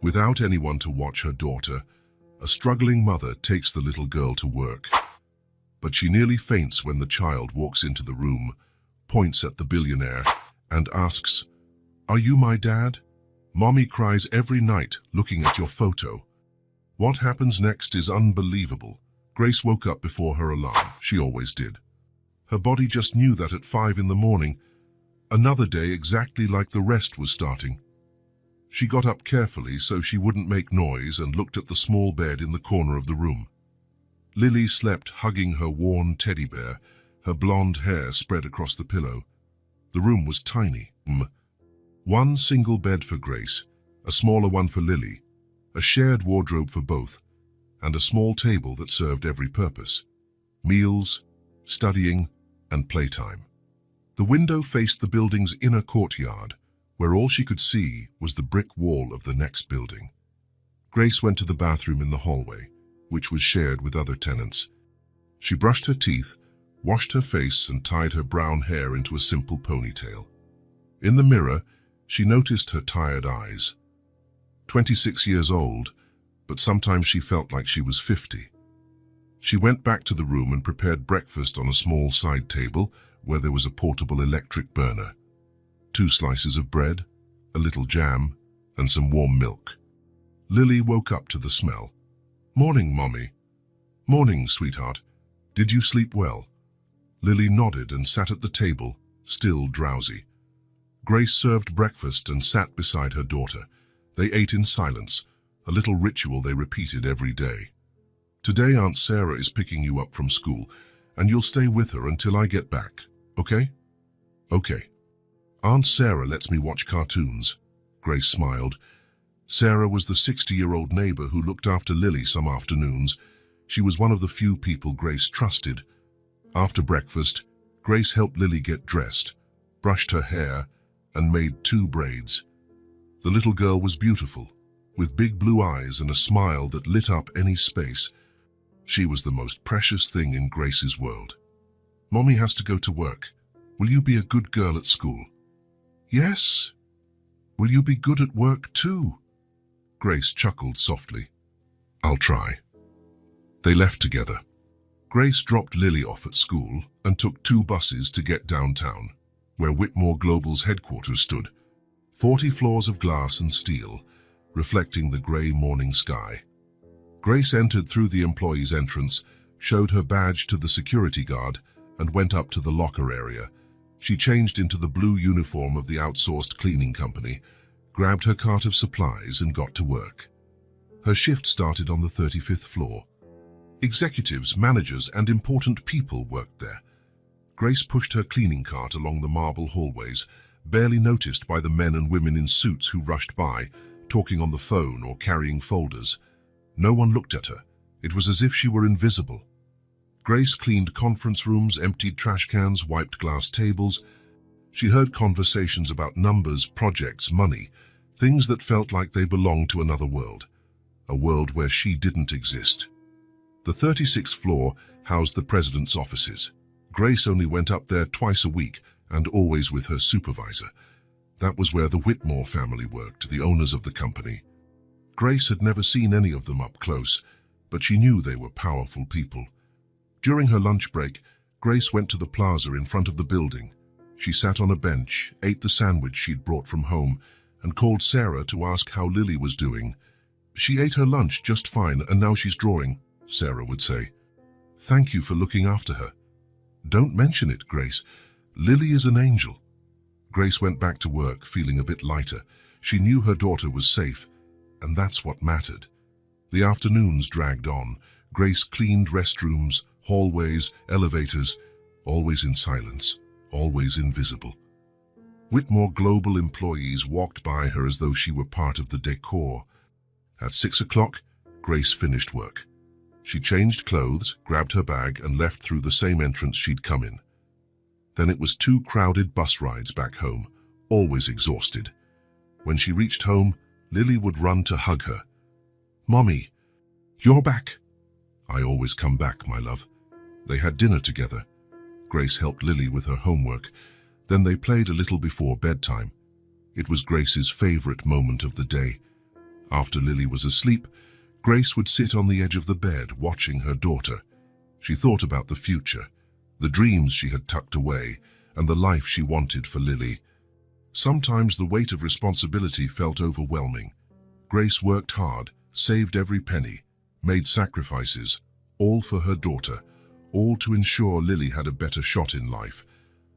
Without anyone to watch her daughter, a struggling mother takes the little girl to work. But she nearly faints when the child walks into the room, points at the billionaire, and asks, "Are you my dad?" Mommy cries every night looking at your photo. What happens next is unbelievable. Grace woke up before her alarm. She always did. Her body just knew that at 5 in the morning, another day exactly like the rest was starting. She got up carefully so she wouldn't make noise and looked at the small bed in the corner of the room. Lily slept hugging her worn teddy bear, her blonde hair spread across the pillow. The room was tiny. One single bed for Grace, a smaller one for Lily, a shared wardrobe for both, and a small table that served every purpose: meals, studying, and playtime. The window faced the building's inner courtyard, where all she could see was the brick wall of the next building. Grace went to the bathroom in the hallway, which was shared with other tenants. She brushed her teeth, washed her face, and tied her brown hair into a simple ponytail. In the mirror, she noticed her tired eyes. 26 years old, but sometimes she felt like she was 50. She went back to the room and prepared breakfast on a small side table where there was a portable electric burner. 2 slices of bread, a little jam, and some warm milk. Lily woke up to the smell. "Morning, Mommy." "Morning, sweetheart. Did you sleep well?" Lily nodded and sat at the table, still drowsy. Grace served breakfast and sat beside her daughter. They ate in silence, a little ritual they repeated every day. "Today Aunt Sarah is picking you up from school, and you'll stay with her until I get back, okay?" "Okay." "Aunt Sarah lets me watch cartoons." Grace smiled. Sarah was the 60-year-old neighbor who looked after Lily some afternoons. She was one of the few people Grace trusted. After breakfast, Grace helped Lily get dressed, brushed her hair, and made 2 braids. The little girl was beautiful, with big blue eyes and a smile that lit up any space. She was the most precious thing in Grace's world. "Mommy has to go to work. Will you be a good girl at school?" "Yes." "Will you be good at work too?" Grace chuckled softly. "I'll try." They left together. Grace dropped Lily off at school and took 2 buses to get downtown, where Whitmore Global's headquarters stood. 40 floors of glass and steel, reflecting the grey morning sky. Grace entered through the employee's entrance, showed her badge to the security guard, and went up to the locker area. She changed into the blue uniform of the outsourced cleaning company, grabbed her cart of supplies, and got to work. Her shift started on the 35th floor. Executives, managers, and important people worked there. Grace pushed her cleaning cart along the marble hallways, barely noticed by the men and women in suits who rushed by, talking on the phone or carrying folders. No one looked at her. It was as if she were invisible. Grace cleaned conference rooms, emptied trash cans, wiped glass tables. She heard conversations about numbers, projects, money, things that felt like they belonged to another world, a world where she didn't exist. The 36th floor housed the president's offices. Grace only went up there twice a week, and always with her supervisor. That was where the Whitmore family worked, the owners of the company. Grace had never seen any of them up close, but she knew they were powerful people. During her lunch break, Grace went to the plaza in front of the building. She sat on a bench, ate the sandwich she'd brought from home, and called Sarah to ask how Lily was doing. "She ate her lunch just fine, and now she's drawing," Sarah would say. "Thank you for looking after her." "Don't mention it, Grace. Lily is an angel." Grace went back to work, feeling a bit lighter. She knew her daughter was safe, and that's what mattered. The afternoons dragged on. Grace cleaned restrooms, hallways, elevators, always in silence, always invisible. Whitmore Global employees walked by her as though she were part of the decor. At 6 o'clock, Grace finished work. She changed clothes, grabbed her bag, and left through the same entrance she'd come in. Then it was 2 crowded bus rides back home, always exhausted. When she reached home, Lily would run to hug her. "Mommy, you're back." "I always come back, my love." They had dinner together. Grace helped Lily with her homework. Then they played a little before bedtime. It was Grace's favorite moment of the day. After Lily was asleep, Grace would sit on the edge of the bed watching her daughter. She thought about the future, the dreams she had tucked away, and the life she wanted for Lily. Sometimes the weight of responsibility felt overwhelming. Grace worked hard, saved every penny, made sacrifices, all for her daughter, all to ensure Lily had a better shot in life.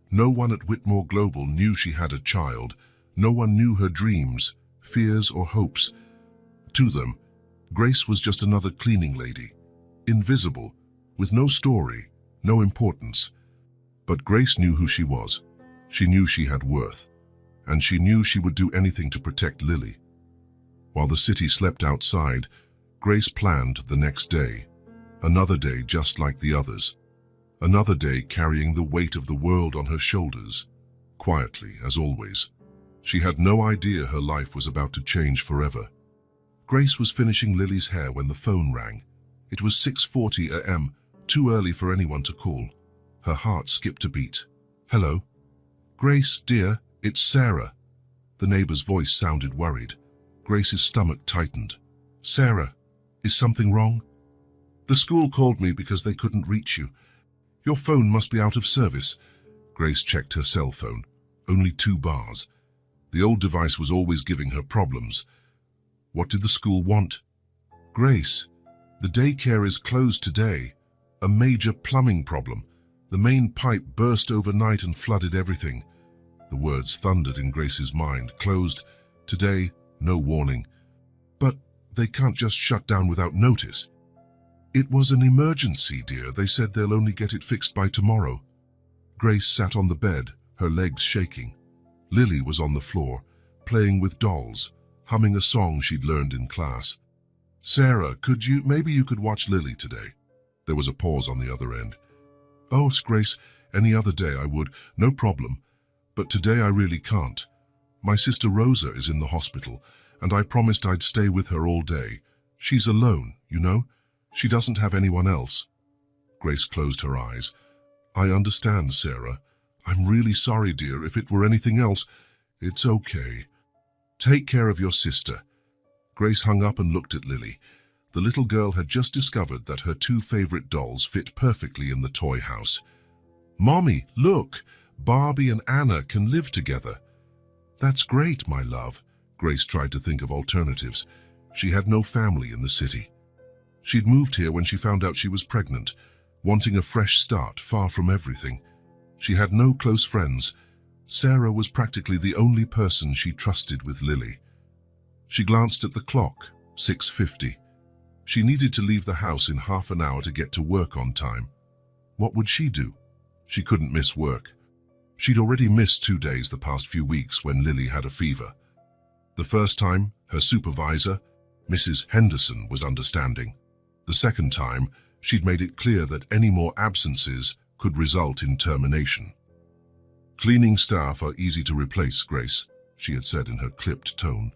No one at Whitmore Global knew she had a child. No one knew her dreams, fears, or hopes. To them, Grace was just another cleaning lady, invisible, with no story, no importance. But Grace knew who she was. She knew she had worth, and she knew she would do anything to protect Lily. While the city slept outside, Grace planned the next day. Another day just like the others. Another day carrying the weight of the world on her shoulders. Quietly, as always. She had no idea her life was about to change forever. Grace was finishing Lily's hair when the phone rang. It was 6:40 a.m., too early for anyone to call. Her heart skipped a beat. "Hello?" "Grace, dear, it's Sarah." The neighbor's voice sounded worried. Grace's stomach tightened. "Sarah, is something wrong?" "The school called me because they couldn't reach you. Your phone must be out of service." Grace checked her cell phone. Only 2 bars. The old device was always giving her problems. What did the school want? "Grace, the daycare is closed today. A major plumbing problem. The main pipe burst overnight and flooded everything." The words thundered in Grace's mind. Closed today, no warning. "But they can't just shut down without notice." "It was an emergency, dear. They said they'll only get it fixed by tomorrow." Grace sat on the bed, her legs shaking. Lily was on the floor, playing with dolls, humming a song she'd learned in class. "Sarah, maybe you could watch Lily today?" There was a pause on the other end. "Oh, Grace, any other day I would, no problem. But today I really can't. My sister Rosa is in the hospital, and I promised I'd stay with her all day. She's alone, you know? She doesn't have anyone else." Grace closed her eyes. "I understand, Sarah. I'm really sorry, dear. If it were anything else, it's okay. Take care of your sister." Grace hung up and looked at Lily. The little girl had just discovered that her 2 favorite dolls fit perfectly in the toy house. "Mommy, look! Barbie and Anna can live together." "That's great, my love." Grace tried to think of alternatives. She had no family in the city. She'd moved here when she found out she was pregnant, wanting a fresh start, far from everything. She had no close friends. Sarah was practically the only person she trusted with Lily. She glanced at the clock, 6:50. She needed to leave the house in half an hour to get to work on time. What would she do? She couldn't miss work. She'd already missed 2 days the past few weeks when Lily had a fever. The first time, her supervisor, Mrs. Henderson, was understanding. The second time, she'd made it clear that any more absences could result in termination. "Cleaning staff are easy to replace, Grace," she had said in her clipped tone.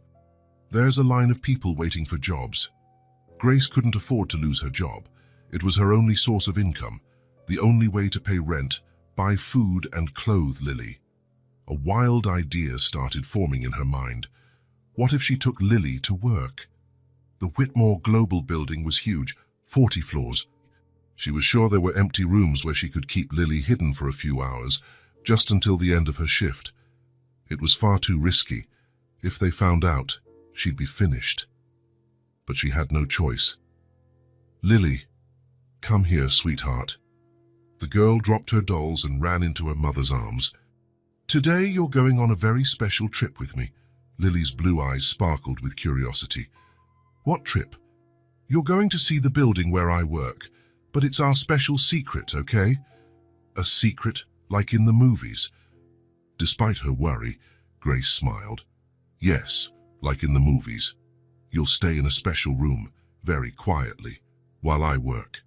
"There's a line of people waiting for jobs." Grace couldn't afford to lose her job. It was her only source of income, the only way to pay rent, buy food, and clothe Lily. A wild idea started forming in her mind. What if she took Lily to work? The Whitmore Global building was huge, 40 floors. She was sure there were empty rooms where she could keep Lily hidden for a few hours, just until the end of her shift. It was far too risky. If they found out, she'd be finished. But she had no choice. "Lily, come here, sweetheart." The girl dropped her dolls and ran into her mother's arms. "Today you're going on a very special trip with me." Lily's blue eyes sparkled with curiosity. "What trip?" "You're going to see the building where I work, but it's our special secret, okay?" "A secret, like in the movies?" Despite her worry, Grace smiled. "Yes, like in the movies. You'll stay in a special room, very quietly, while I work.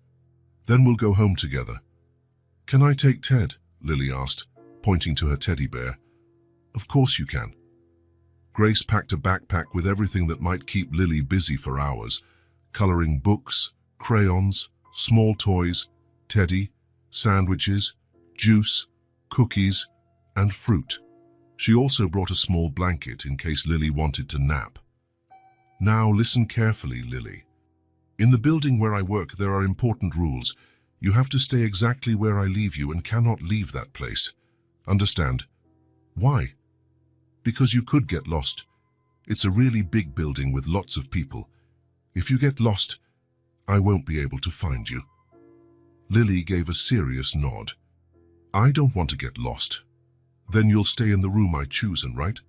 Then we'll go home together." "Can I take Ted?" Lily asked, pointing to her teddy bear. "Of course you can." Grace packed a backpack with everything that might keep Lily busy for hours. Coloring books, crayons, small toys, teddy, sandwiches, juice, cookies, and fruit. She also brought a small blanket in case Lily wanted to nap. Now listen carefully, Lily. In the building where I work, there are important rules. You have to stay exactly where I leave you and cannot leave that place. Understand? Why? Because you could get lost. It's a really big building with lots of people. If you get lost, I won't be able to find you. Lily gave a serious nod. I don't want to get lost. Then you'll stay in the room I choose, right?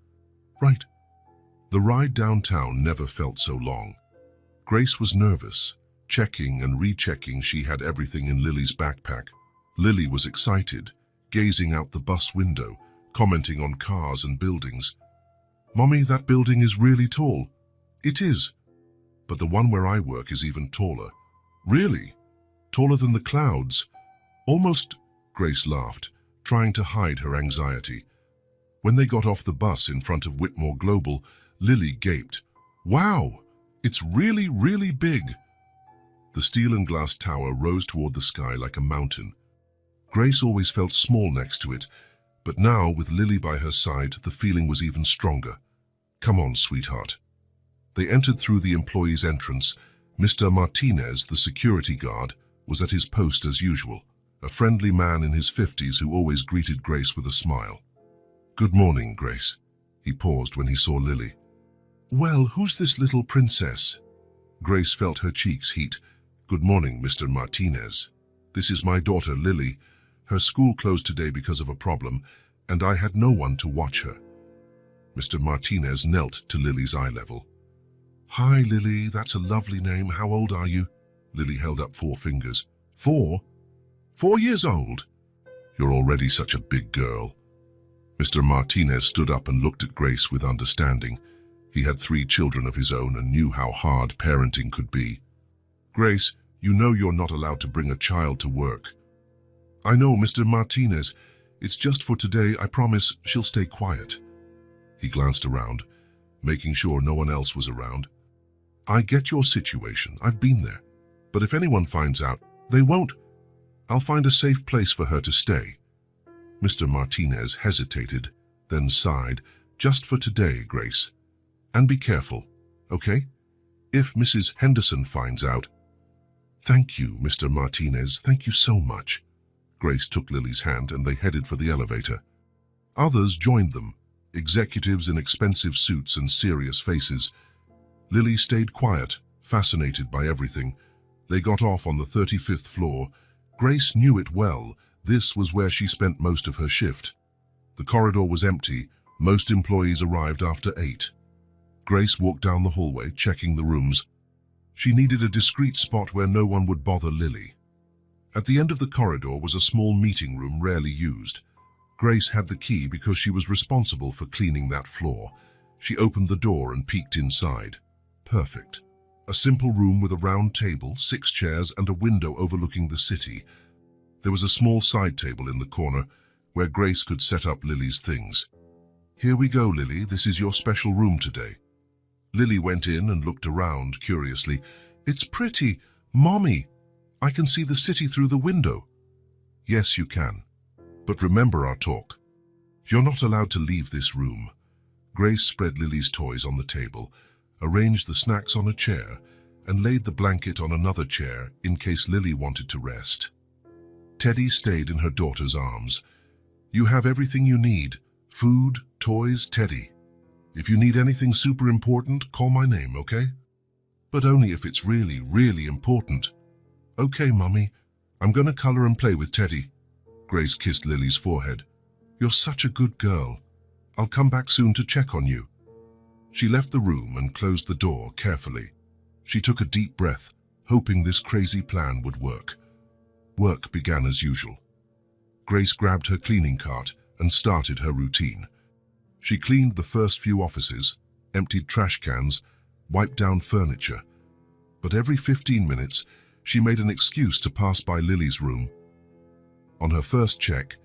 Right. The ride downtown never felt so long. Grace was nervous, checking and rechecking she had everything in Lily's backpack. Lily was excited, gazing out the bus window, commenting on cars and buildings. Mommy, that building is really tall. It is. But the one where I work is even taller. Really? Taller than the clouds? Almost, Grace laughed, trying to hide her anxiety. When they got off the bus in front of Whitmore Global, Lily gaped. Wow, it's really, really big. The steel and glass tower rose toward the sky like a mountain. Grace always felt small next to it, but now, with Lily by her side, the feeling was even stronger. Come on, sweetheart. They entered through the employee's entrance. Mr. Martinez, the security guard, was at his post as usual, a friendly man in his 50s who always greeted Grace with a smile. Good morning, Grace. He paused when he saw Lily. Well, who's this little princess? Grace felt her cheeks heat. Good morning, Mr. Martinez. This is my daughter, Lily. Her school closed today because of a problem, and I had no one to watch her. Mr. Martinez knelt to Lily's eye level. Hi, Lily. That's a lovely name. How old are you? Lily held up 4 fingers. 4? 4 years old? You're already such a big girl. Mr. Martinez stood up and looked at Grace with understanding. He had 3 children of his own and knew how hard parenting could be. Grace, you know you're not allowed to bring a child to work. I know, Mr. Martinez. It's just for today. I promise she'll stay quiet. He glanced around, making sure no one else was around. I get your situation. I've been there. But if anyone finds out, they won't. I'll find a safe place for her to stay. Mr. Martinez hesitated, then sighed. Just for today, Grace. And be careful, okay? If Mrs. Henderson finds out. Thank you, Mr. Martinez. Thank you so much. Grace took Lily's hand and they headed for the elevator. Others joined them, executives in expensive suits and serious faces. Lily stayed quiet, fascinated by everything. They got off on the 35th floor. Grace knew it well. This was where she spent most of her shift. The corridor was empty. Most employees arrived after 8. Grace walked down the hallway, checking the rooms. She needed a discreet spot where no one would bother Lily. At the end of the corridor was a small meeting room rarely used. Grace had the key because she was responsible for cleaning that floor. She opened the door and peeked inside. Perfect. A simple room with a round table, 6 chairs, and a window overlooking the city. There was a small side table in the corner where Grace could set up Lily's things. Here we go, Lily. This is your special room today. Lily went in and looked around curiously. It's pretty. Mommy, I can see the city through the window. Yes, you can. But remember our talk. You're not allowed to leave this room. Grace spread Lily's toys on the table, arranged the snacks on a chair, and laid the blanket on another chair in case Lily wanted to rest. Teddy stayed in her daughter's arms. You have everything you need. Food, toys, Teddy. If you need anything super important, call my name, okay? But only if it's really, really important. Okay, Mummy. I'm gonna color and play with Teddy. Grace kissed Lily's forehead. You're such a good girl. I'll come back soon to check on you. She left the room and closed the door carefully. She took a deep breath, hoping this crazy plan would work. Work began as usual. Grace grabbed her cleaning cart and started her routine. She cleaned the first few offices, emptied trash cans, wiped down furniture. But every 15 minutes, she made an excuse to pass by Lily's room. On her first check,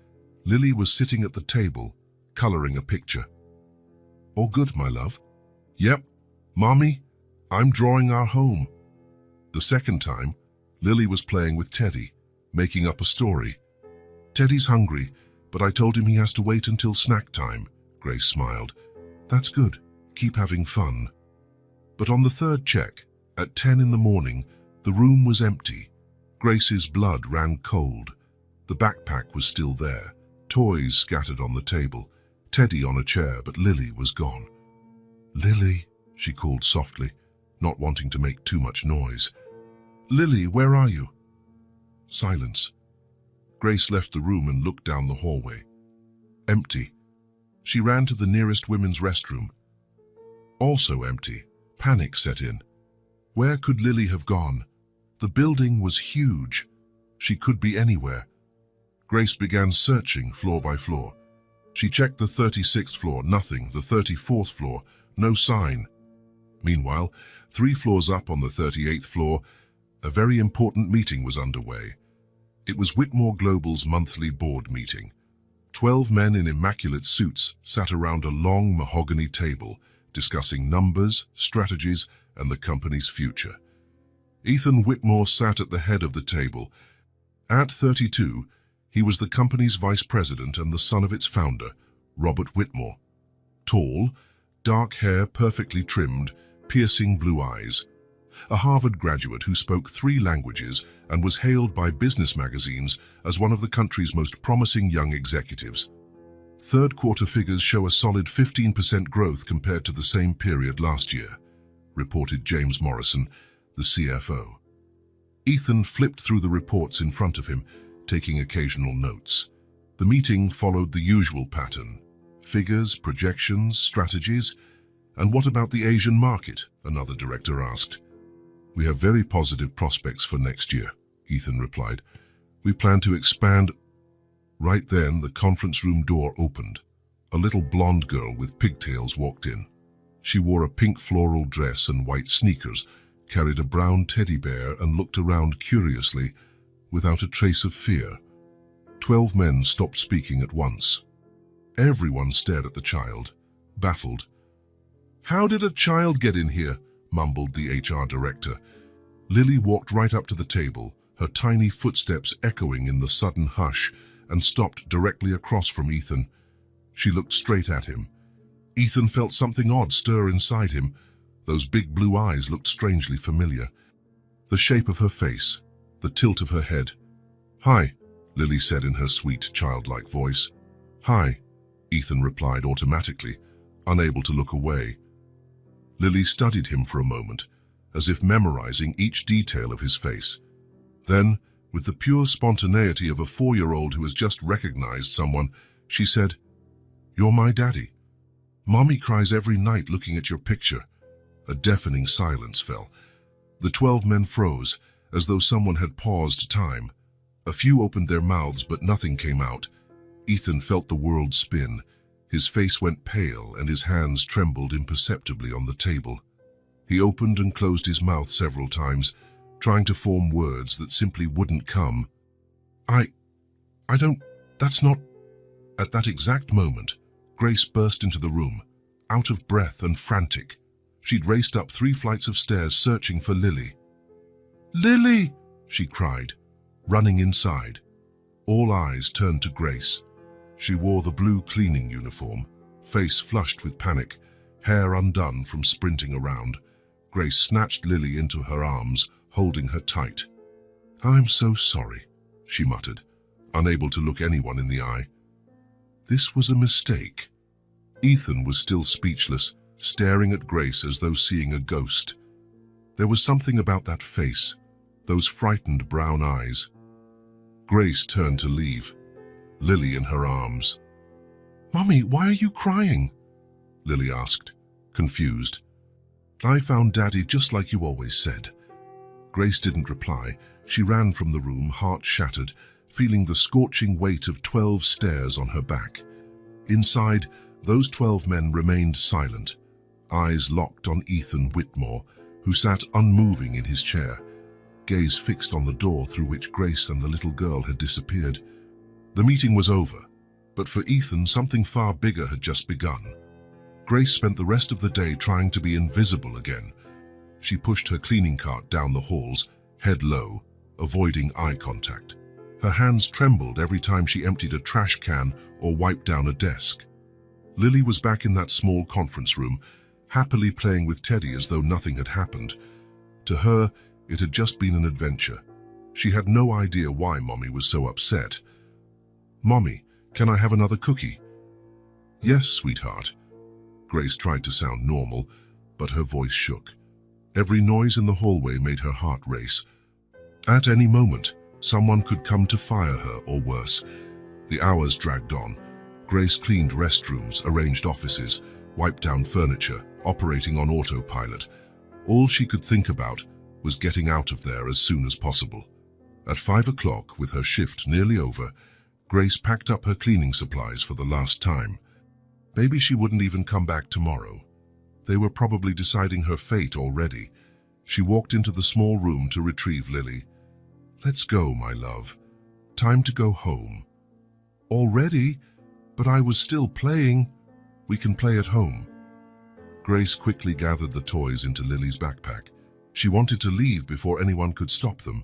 Lily was sitting at the table, coloring a picture. All good, my love? Yep. Mommy, I'm drawing our home. The second time, Lily was playing with Teddy, making up a story. Teddy's hungry, but I told him he has to wait until snack time. Grace smiled. That's good. Keep having fun. But on the third check, at 10 in the morning, the room was empty. Grace's blood ran cold. The backpack was still there, toys scattered on the table, Teddy on a chair, but Lily was gone. "Lily," she called softly, not wanting to make too much noise. "Lily, where are you?" Silence. Grace left the room and looked down the hallway. Empty. She ran to the nearest women's restroom. Also empty. Panic set in. Where could Lily have gone? The building was huge. She could be anywhere. Grace began searching floor by floor. She checked the 36th floor, nothing. The 34th floor, no sign. Meanwhile, 3 floors up on the 38th floor, a very important meeting was underway. It was Whitmore Global's monthly board meeting. 12 men in immaculate suits sat around a long mahogany table, discussing numbers, strategies, and the company's future. Ethan Whitmore sat at the head of the table. At 32, he was the company's vice president and the son of its founder, Robert Whitmore. Tall, dark hair perfectly trimmed, piercing blue eyes. A Harvard graduate who spoke 3 languages and was hailed by business magazines as one of the country's most promising young executives. Third quarter figures show a solid 15% growth compared to the same period last year, reported James Morrison, the CFO. Ethan flipped through the reports in front of him, taking occasional notes. The meeting followed the usual pattern. Figures, projections, strategies. "And what about the Asian market?" another director asked. "We have very positive prospects for next year," Ethan replied. "We plan to expand." Right then, the conference room door opened. A little blonde girl with pigtails walked in. She wore a pink floral dress and white sneakers, carried a brown teddy bear, and looked around curiously, without a trace of fear. 12 men stopped speaking at once. Everyone stared at the child, baffled. "How did a child get in here?" mumbled the HR director. Lily walked right up to the table, her tiny footsteps echoing in the sudden hush, and stopped directly across from Ethan. She looked straight at him. Ethan felt something odd stir inside him. Those big blue eyes looked strangely familiar. The shape of her face, the tilt of her head. "Hi," Lily said in her sweet, childlike voice. "Hi," Ethan replied automatically, unable to look away. Lily studied him for a moment, as if memorizing each detail of his face. Then, with the pure spontaneity of a 4-year-old who has just recognized someone, she said, "You're my daddy. Mommy cries every night looking at your picture." A deafening silence fell. The 12 men froze, as though someone had paused time. A few opened their mouths, but nothing came out. Ethan felt the world spin. His face went pale and his hands trembled imperceptibly on the table. He opened and closed his mouth several times, trying to form words that simply wouldn't come. I don't, that's not... At that exact moment, Grace burst into the room, out of breath and frantic. She'd raced up 3 flights of stairs searching for Lily. "Lily!" she cried, running inside. All eyes turned to Grace. She wore the blue cleaning uniform, face flushed with panic, hair undone from sprinting around. Grace snatched Lily into her arms, holding her tight. "I'm so sorry," she muttered, unable to look anyone in the eye. This was a mistake. Ethan was still speechless, staring at Grace as though seeing a ghost. There was something about that face, those frightened brown eyes. Grace turned to leave, Lily in her arms. "Mommy, why are you crying?" Lily asked, confused. "I found Daddy just like you always said." Grace didn't reply. She ran from the room, heart shattered, feeling the scorching weight of 12 stairs on her back. Inside, those 12 men remained silent, eyes locked on Ethan Whitmore, who sat unmoving in his chair, gaze fixed on the door through which Grace and the little girl had disappeared. The meeting was over, but for Ethan, something far bigger had just begun. Grace spent the rest of the day trying to be invisible again. She pushed her cleaning cart down the halls, head low, avoiding eye contact. Her hands trembled every time she emptied a trash can or wiped down a desk. Lily was back in that small conference room, happily playing with Teddy as though nothing had happened. To her, it had just been an adventure. She had no idea why Mommy was so upset. "Mommy, can I have another cookie?" "Yes, sweetheart." Grace tried to sound normal, but her voice shook. Every noise in the hallway made her heart race. At any moment, someone could come to fire her or worse. The hours dragged on. Grace cleaned restrooms, arranged offices, wiped down furniture, operating on autopilot. All she could think about was getting out of there as soon as possible. At 5 o'clock, with her shift nearly over, Grace packed up her cleaning supplies for the last time. Maybe she wouldn't even come back tomorrow. They were probably deciding her fate already. She walked into the small room to retrieve Lily. "Let's go, my love. Time to go home." "Already? But I was still playing." "We can play at home." Grace quickly gathered the toys into Lily's backpack. She wanted to leave before anyone could stop them.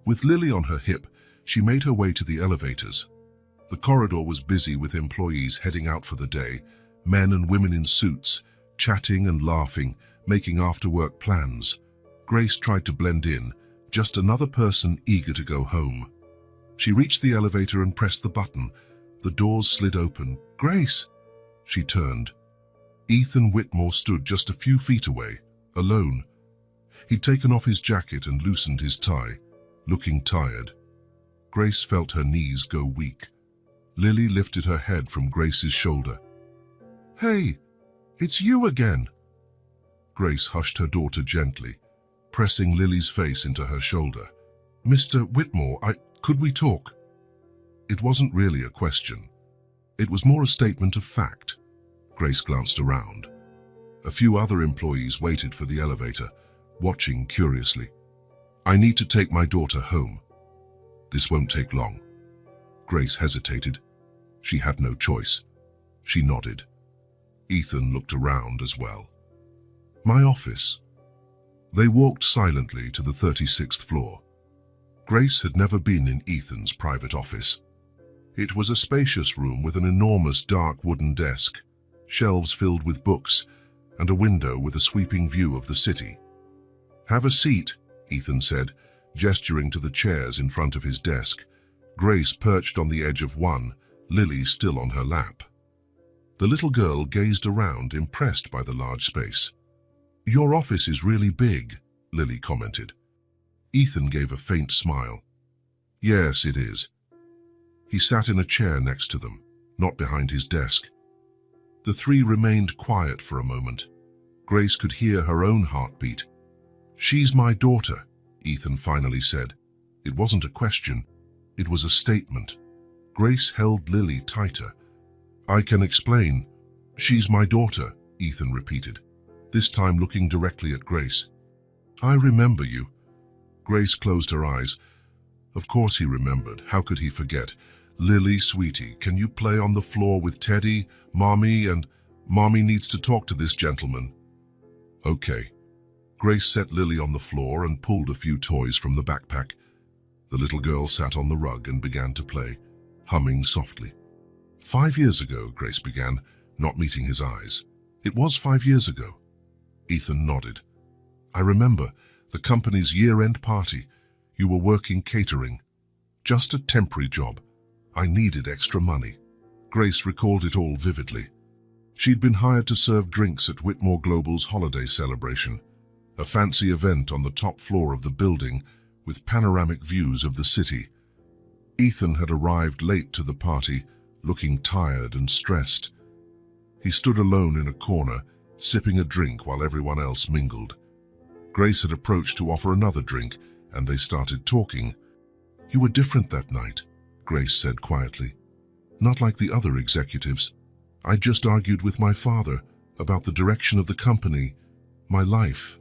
With Lily on her hip, she made her way to the elevators. The corridor was busy with employees heading out for the day, men and women in suits, chatting and laughing, making after-work plans. Grace tried to blend in, just another person eager to go home. She reached the elevator and pressed the button. The doors slid open. "Grace!" She turned. Ethan Whitmore stood just a few feet away, alone. He'd taken off his jacket and loosened his tie, looking tired. Grace felt her knees go weak. Lily lifted her head from Grace's shoulder. "Hey, it's you again." Grace hushed her daughter gently, pressing Lily's face into her shoulder. "Mr. Whitmore, could we talk?" It wasn't really a question. It was more a statement of fact. Grace glanced around. A few other employees waited for the elevator, watching curiously. "I need to take my daughter home." "This won't take long." Grace hesitated. She had no choice. She nodded. Ethan looked around as well. "My office." They walked silently to the 36th floor. Grace had never been in Ethan's private office. It was a spacious room with an enormous dark wooden desk, shelves filled with books, and a window with a sweeping view of the city. "Have a seat," Ethan said, gesturing to the chairs in front of his desk. Grace perched on the edge of one, Lily still on her lap. The little girl gazed around, impressed by the large space. "Your office is really big," Lily commented. Ethan gave a faint smile. "Yes, it is." He sat in a chair next to them, not behind his desk. The three remained quiet for a moment. Grace could hear her own heartbeat. "She's my daughter," Ethan finally said. It wasn't a question, it was a statement. Grace held Lily tighter. "I can explain. She's my daughter," Ethan repeated, this time looking directly at Grace. "I remember you." Grace closed her eyes. Of course he remembered. How could he forget? "Lily, sweetie, can you play on the floor with Teddy, Mommy needs to talk to this gentleman." "Okay." Grace set Lily on the floor and pulled a few toys from the backpack. The little girl sat on the rug and began to play, humming softly. 5 years ago," Grace began, not meeting his eyes. "It was 5 years ago." Ethan nodded. "I remember the company's year-end party. You were working catering. Just a temporary job. I needed extra money." Grace recalled it all vividly. She'd been hired to serve drinks at Whitmore Global's holiday celebration, a fancy event on the top floor of the building with panoramic views of the city. Ethan had arrived late to the party, looking tired and stressed. He stood alone in a corner, sipping a drink while everyone else mingled. Grace had approached to offer another drink, and they started talking. "You were different that night," Grace said quietly. "Not like the other executives. I just argued with my father about the direction of the company, my life."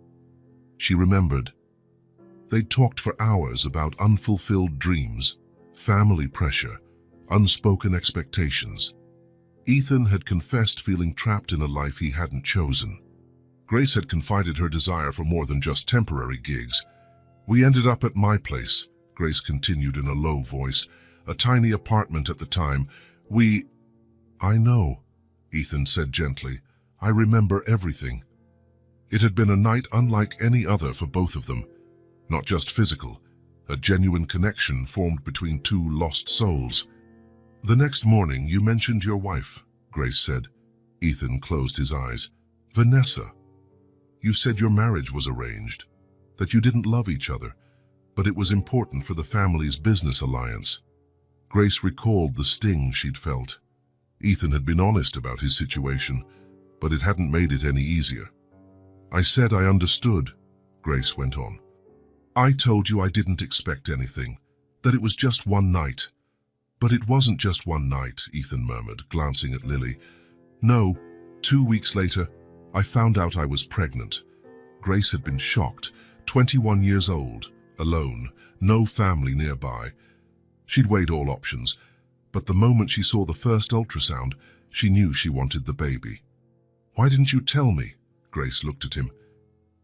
She remembered. They'd talked for hours about unfulfilled dreams, family pressure, unspoken expectations. Ethan had confessed feeling trapped in a life he hadn't chosen. Grace had confided her desire for more than just temporary gigs. "We ended up at my place," Grace continued in a low voice, "a tiny apartment at the time. "I know," Ethan said gently. I remember everything. It had been a night unlike any other for both of them. Not just physical, a genuine connection formed between two lost souls. The next morning, you mentioned your wife, Grace said. Ethan closed his eyes. Vanessa. You said your marriage was arranged, that you didn't love each other, but it was important for the family's business alliance. Grace recalled the sting she'd felt. Ethan had been honest about his situation, but it hadn't made it any easier. I said I understood, Grace went on. I told you I didn't expect anything, that it was just one night. But it wasn't just one night, Ethan murmured, glancing at Lily. No, 2 weeks later, I found out I was pregnant. Grace had been shocked, 21 years old, alone, no family nearby. She'd weighed all options, but the moment she saw the first ultrasound, she knew she wanted the baby. Why didn't you tell me? Grace looked at him.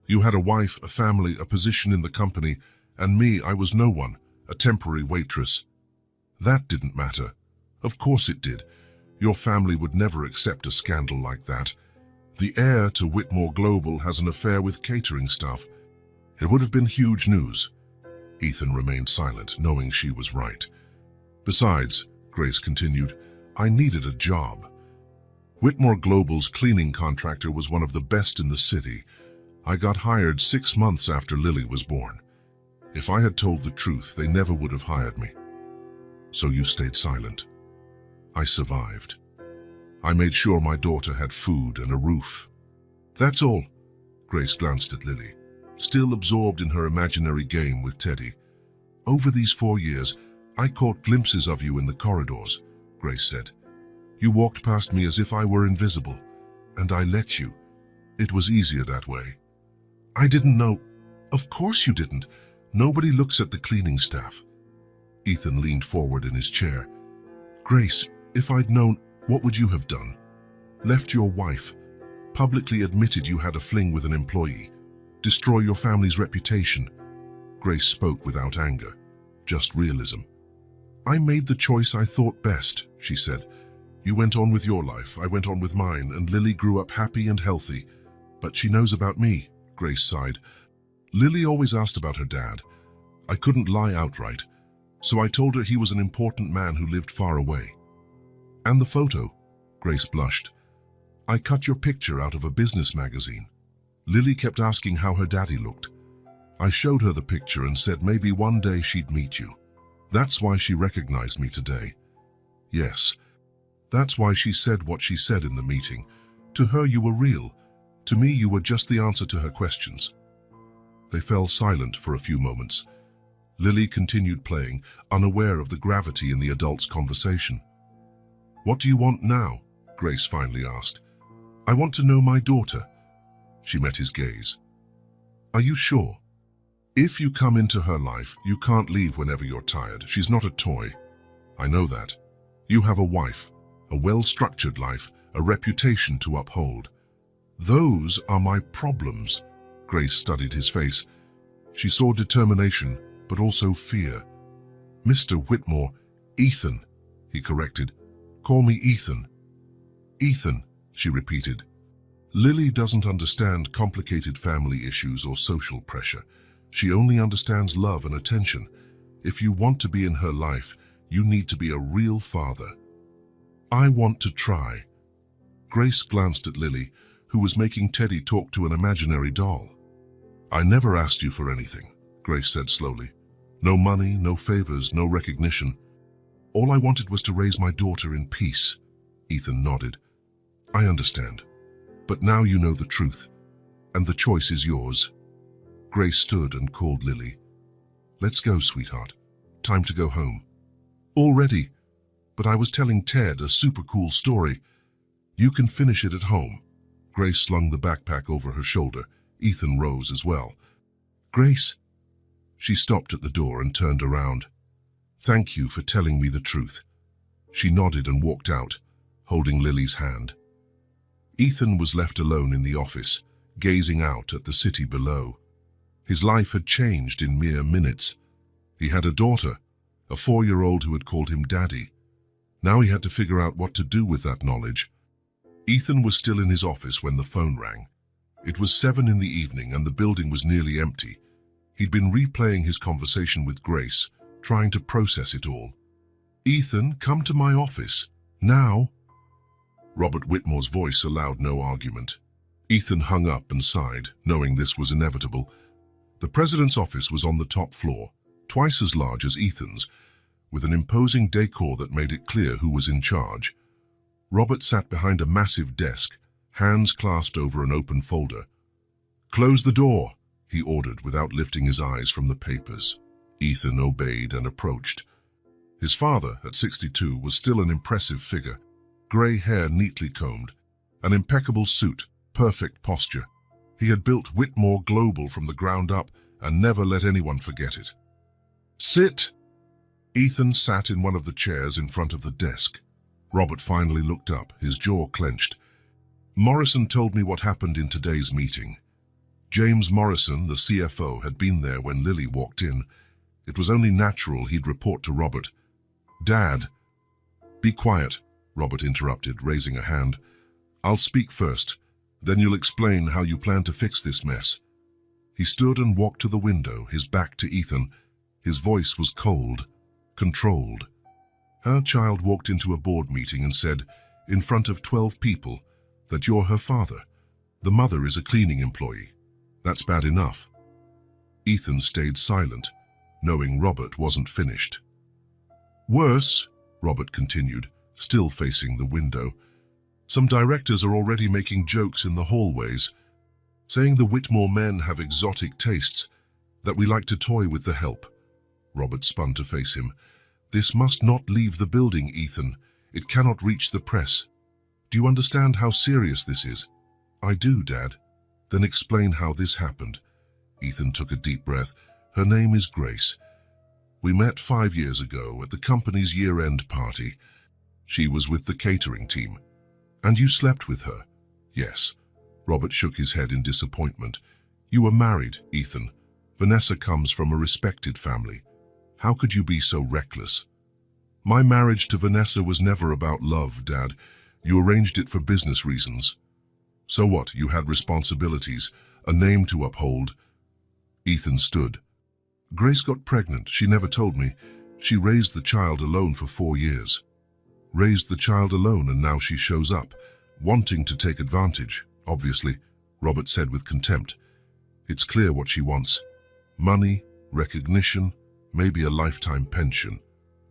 You had a wife, a family, a position in the company, and me, I was no one, a temporary waitress. That didn't matter. Of course it did. Your family would never accept a scandal like that. The heir to Whitmore Global has an affair with catering staff. It would have been huge news. Ethan remained silent, knowing she was right. Besides, Grace continued, I needed a job. Whitmore Global's cleaning contractor was one of the best in the city. I got hired 6 months after Lily was born. If I had told the truth, they never would have hired me. So you stayed silent. I survived. I made sure my daughter had food and a roof. That's all. Grace glanced at Lily, still absorbed in her imaginary game with Teddy. Over these 4 years, I caught glimpses of you in the corridors, Grace said. You walked past me as if I were invisible, and I let you. It was easier that way. I didn't know. Of course you didn't. Nobody looks at the cleaning staff. Ethan leaned forward in his chair. Grace, if I'd known, what would you have done? Left your wife, publicly admitted you had a fling with an employee, destroy your family's reputation. Grace spoke without anger, just realism. I made the choice I thought best, she said. You went on with your life, I went on with mine, and Lily grew up happy and healthy. But she knows about me, Grace sighed. Lily always asked about her dad. I couldn't lie outright, so I told her he was an important man who lived far away. And the photo, Grace blushed. I cut your picture out of a business magazine. Lily kept asking how her daddy looked. I showed her the picture and said maybe one day she'd meet you. That's why she recognized me today. Yes, that's why she said what she said in the meeting. To her you were real. To me you were just the answer to her questions. They fell silent for a few moments. Lily continued playing, unaware of the gravity in the adult's conversation. What do you want now? Grace finally asked. I want to know my daughter. She met his gaze. Are you sure? If you come into her life, you can't leave whenever you're tired. She's not a toy. I know that. You have a wife, a well-structured life, a reputation to uphold. Those are my problems. Grace studied his face. She saw determination, but also fear. Mr. Whitmore, Ethan, he corrected. Call me Ethan. Ethan, she repeated. Lily doesn't understand complicated family issues or social pressure. She only understands love and attention. If you want to be in her life, you need to be a real father. I want to try. Grace glanced at Lily, who was making Teddy talk to an imaginary doll. I never asked you for anything, Grace said slowly. No money, no favors, no recognition. All I wanted was to raise my daughter in peace. Ethan nodded. I understand. But now you know the truth, and the choice is yours. Grace stood and called Lily. Let's go, sweetheart. Time to go home. Already? But I was telling Ted a super cool story. You can finish it at home. Grace slung the backpack over her shoulder. Ethan rose as well. Grace. She stopped at the door and turned around. Thank you for telling me the truth. She nodded and walked out, holding Lily's hand. Ethan was left alone in the office, gazing out at the city below. His life had changed in mere minutes. He had a daughter, a 4-year-old who had called him Daddy. Now he had to figure out what to do with that knowledge. Ethan was still in his office when the phone rang. It was 7 in the evening and the building was nearly empty. He'd been replaying his conversation with Grace, trying to process it all. "Ethan, come to my office. Now." Robert Whitmore's voice allowed no argument. Ethan hung up and sighed, knowing this was inevitable. The president's office was on the top floor, twice as large as Ethan's, with an imposing decor that made it clear who was in charge. Robert sat behind a massive desk, hands clasped over an open folder. "Close the door," he ordered without lifting his eyes from the papers. Ethan obeyed and approached. His father, at 62, was still an impressive figure. Grey hair neatly combed, an impeccable suit, perfect posture. He had built Whitmore Global from the ground up and never let anyone forget it. "Sit!" Ethan sat in one of the chairs in front of the desk. Robert finally looked up, his jaw clenched. "Morrison told me what happened in today's meeting. James Morrison, the CFO, had been there when Lily walked in. It was only natural he'd report to Robert. Dad—" "Be quiet," Robert interrupted, raising a hand. "I'll speak first. Then you'll explain how you plan to fix this mess." He stood and walked to the window, his back to Ethan. His voice was cold, controlled. "Her child walked into a board meeting and said, in front of 12 people, that you're her father. The mother is a cleaning employee. That's bad enough." Ethan stayed silent, knowing Robert wasn't finished. "Worse," Robert continued, still facing the window. "Some directors are already making jokes in the hallways, saying the Whitmore men have exotic tastes, that we like to toy with the help." Robert spun to face him. "This must not leave the building, Ethan. It cannot reach the press. Do you understand how serious this is?" "I do, Dad." "Then explain how this happened." Ethan took a deep breath. "Her name is Grace. We met 5 years ago at the company's year-end party. She was with the catering team. And you slept with her?" "Yes." Robert shook his head in disappointment. "You were married, Ethan. Vanessa comes from a respected family. How could you be so reckless?" "My marriage to Vanessa was never about love, Dad. You arranged it for business reasons." "So what? You had responsibilities, a name to uphold." Ethan stood. "Grace got pregnant. She never told me. She raised the child alone for 4 years." "Raised the child alone, and now she shows up, wanting to take advantage, obviously," Robert said with contempt. "It's clear what she wants. Money, recognition, maybe a lifetime pension.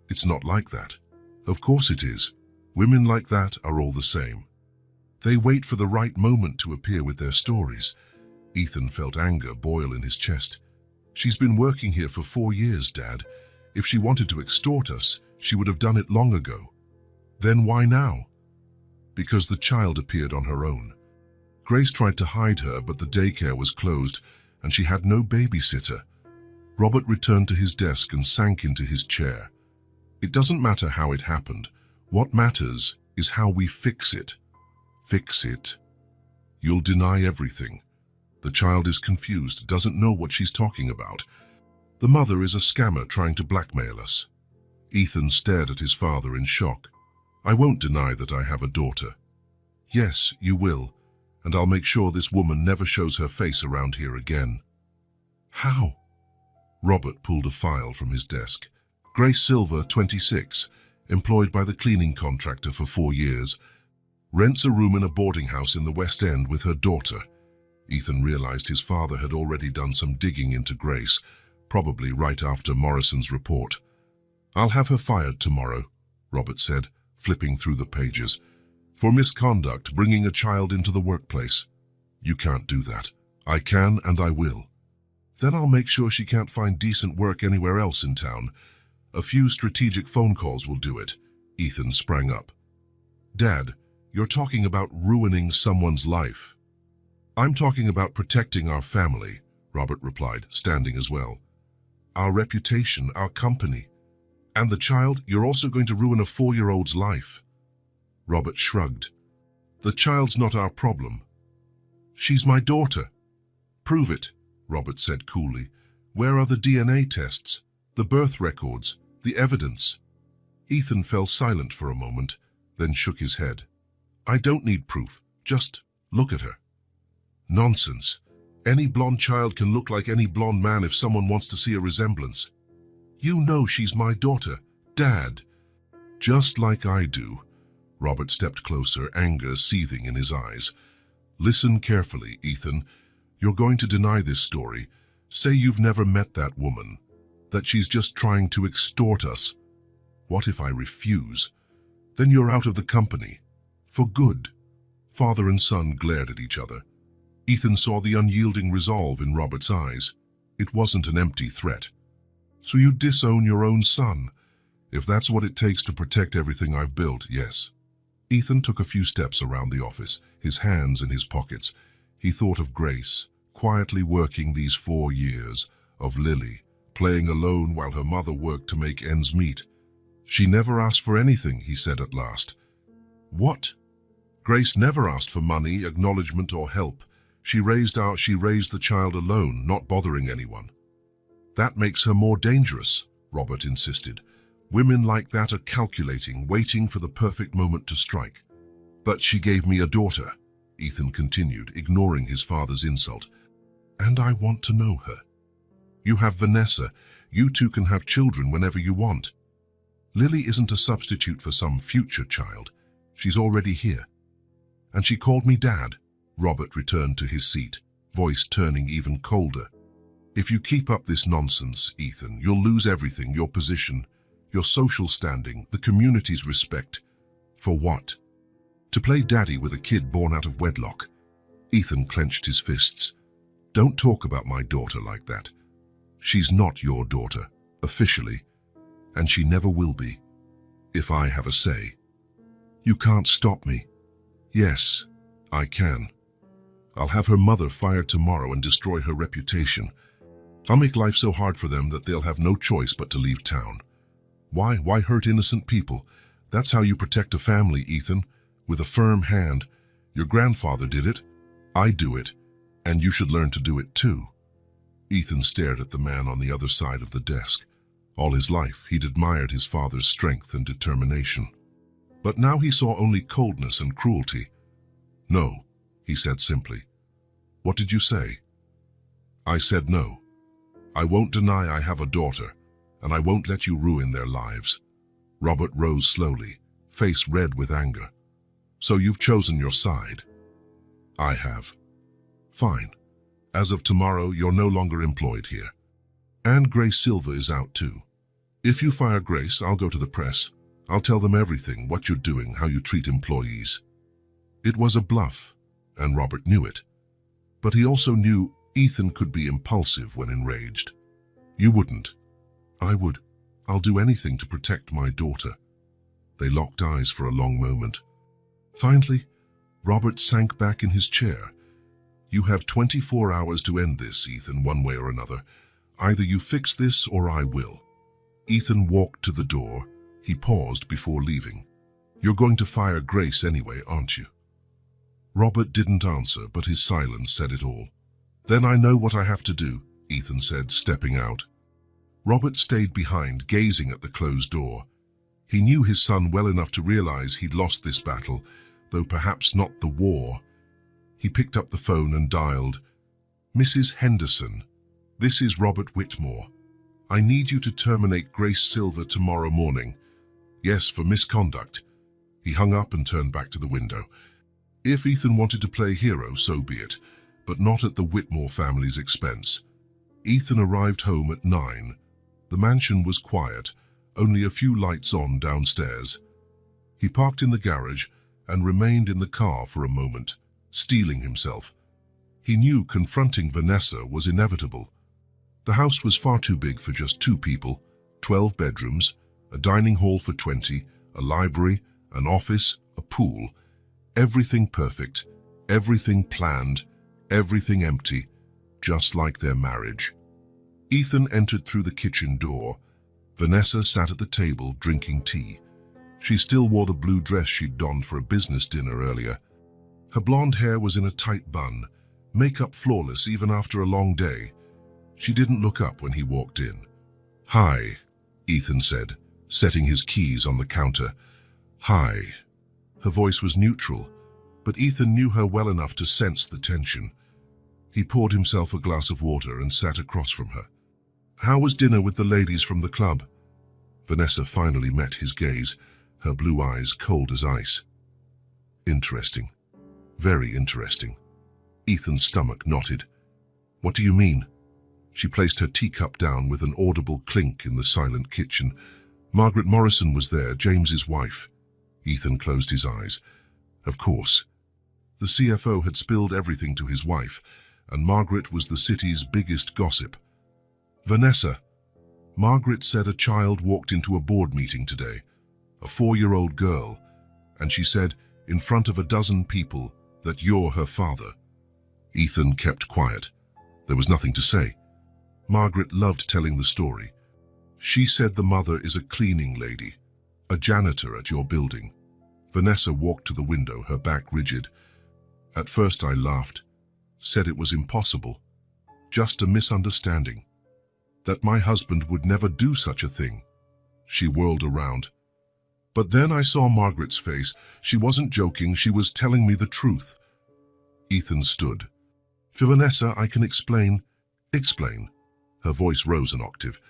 It's not like that." "Of course it is. Women like that are all the same. They wait for the right moment to appear with their stories." Ethan felt anger boil in his chest. "She's been working here for 4 years, Dad. If she wanted to extort us, she would have done it long ago." "Then why now?" "Because the child appeared on her own. Grace tried to hide her, but the daycare was closed, and she had no babysitter." Robert returned to his desk and sank into his chair. "It doesn't matter how it happened. What matters is how we fix it." "Fix it?" "You'll deny everything. The child is confused, doesn't know what she's talking about. The mother is a scammer trying to blackmail us." Ethan stared at his father in shock. "I won't deny that I have a daughter." "Yes, you will, and I'll make sure this woman never shows her face around here again." "How?" Robert pulled a file from his desk. "Grace Silver, 26, employed by the cleaning contractor for 4 years. Rents a room in a boarding house in the West End with her daughter." Ethan realized his father had already done some digging into Grace, probably right after Morrison's report. "I'll have her fired tomorrow," Robert said, flipping through the pages. "For misconduct, bringing a child into the workplace." "You can't do that." "I can and I will." "Then I'll make sure she can't find decent work anywhere else in town. A few strategic phone calls will do it." Ethan sprang up. "Dad, you're talking about ruining someone's life." "I'm talking about protecting our family," Robert replied, standing as well. "Our reputation, our company. And the child, you're also going to ruin a 4-year-old's life." Robert shrugged. "The child's not our problem. She's my daughter." "Prove it," Robert said coolly. "Where are the DNA tests, the birth records, the evidence?" Ethan fell silent for a moment, then shook his head. I don't need proof. Just look at her. Nonsense. Any blonde child can look like any blonde man if someone wants to see a resemblance. You know she's my daughter, Dad. Just like I do. Robert stepped closer, anger seething in his eyes. Listen carefully, Ethan. You're going to deny this story. Say you've never met that woman, that she's just trying to extort us. What if I refuse? Then you're out of the company. For good. Father and son glared at each other. Ethan saw the unyielding resolve in Robert's eyes. It wasn't an empty threat. So you disown your own son? If that's what it takes to protect everything I've built, yes. Ethan took a few steps around the office, his hands in his pockets. He thought of Grace, quietly working these 4 years, of Lily, playing alone while her mother worked to make ends meet. She never asked for anything, he said at last. What? Grace never asked for money, acknowledgement, or help. She raised the child alone, not bothering anyone. That makes her more dangerous, Robert insisted. Women like that are calculating, waiting for the perfect moment to strike. But she gave me a daughter, Ethan continued, ignoring his father's insult. And I want to know her. You have Vanessa. You two can have children whenever you want. Lily isn't a substitute for some future child. She's already here. And she called me Dad. Robert returned to his seat, voice turning even colder. If you keep up this nonsense, Ethan, you'll lose everything, your position, your social standing, the community's respect. For what? To play daddy with a kid born out of wedlock. Ethan clenched his fists. Don't talk about my daughter like that. She's not your daughter, officially, and she never will be, if I have a say. You can't stop me. Yes, I can. I'll have her mother fired tomorrow and destroy her reputation. I'll make life so hard for them that they'll have no choice but to leave town. Why hurt innocent people? That's how you protect a family, Ethan, with a firm hand. Your grandfather did it. I do it. And you should learn to do it too. Ethan stared at the man on the other side of the desk. All his life, he'd admired his father's strength and determination. But now he saw only coldness and cruelty. No, he said simply. What did you say? I said no. I won't deny I have a daughter, and I won't let you ruin their lives. Robert rose slowly, face red with anger. So you've chosen your side. I have. Fine. As of tomorrow, you're no longer employed here. And Grace Silva is out too. If you fire Grace, I'll go to the press. I'll tell them everything, what you're doing, how you treat employees. It was a bluff, and Robert knew it. But he also knew Ethan could be impulsive when enraged. You wouldn't. I would. I'll do anything to protect my daughter. They locked eyes for a long moment. Finally, Robert sank back in his chair. You have 24 hours to end this, Ethan, one way or another. Either you fix this or I will. Ethan walked to the door. He paused before leaving. You're going to fire Grace anyway, aren't you? Robert didn't answer, but his silence said it all. Then I know what I have to do, Ethan said, stepping out. Robert stayed behind, gazing at the closed door. He knew his son well enough to realize he'd lost this battle, though perhaps not the war. He picked up the phone and dialed. Mrs. Henderson, this is Robert Whitmore. I need you to terminate Grace Silva tomorrow morning. Yes, for misconduct. He hung up and turned back to the window. If Ethan wanted to play hero, so be it, but not at the Whitmore family's expense. Ethan arrived home at 9. The mansion was quiet, only a few lights on downstairs. He parked in the garage and remained in the car for a moment, steeling himself. He knew confronting Vanessa was inevitable. The house was far too big for just 2 people, 12 bedrooms, a dining hall for 20, a library, an office, a pool. Everything perfect, everything planned, everything empty, just like their marriage. Ethan entered through the kitchen door. Vanessa sat at the table drinking tea. She still wore the blue dress she'd donned for a business dinner earlier. Her blonde hair was in a tight bun, makeup flawless even after a long day. She didn't look up when he walked in. Hi, Ethan said, setting his keys on the counter. Hi. Her voice was neutral, but Ethan knew her well enough to sense the tension. He poured himself a glass of water and sat across from her. "How was dinner with the ladies from the club?" Vanessa finally met his gaze, her blue eyes cold as ice. "Interesting. Very interesting." Ethan's stomach knotted. "What do you mean?" She placed her teacup down with an audible clink in the silent kitchen. "Margaret Morrison was there, James's wife." Ethan closed his eyes. Of course. The CFO had spilled everything to his wife, and Margaret was the city's biggest gossip. "Vanessa, Margaret said a child walked into a board meeting today, a 4-year-old girl, and she said, in front of a dozen people, that you're her father." Ethan kept quiet. There was nothing to say. Margaret loved telling the story. "She said the mother is a cleaning lady, a janitor at your building." Vanessa walked to the window, her back rigid. "At first I laughed, said it was impossible, just a misunderstanding, that my husband would never do such a thing." She whirled around. "But then I saw Margaret's face. She wasn't joking, she was telling me the truth." Ethan stood. "For Vanessa, I can explain." "Explain." Her voice rose an octave.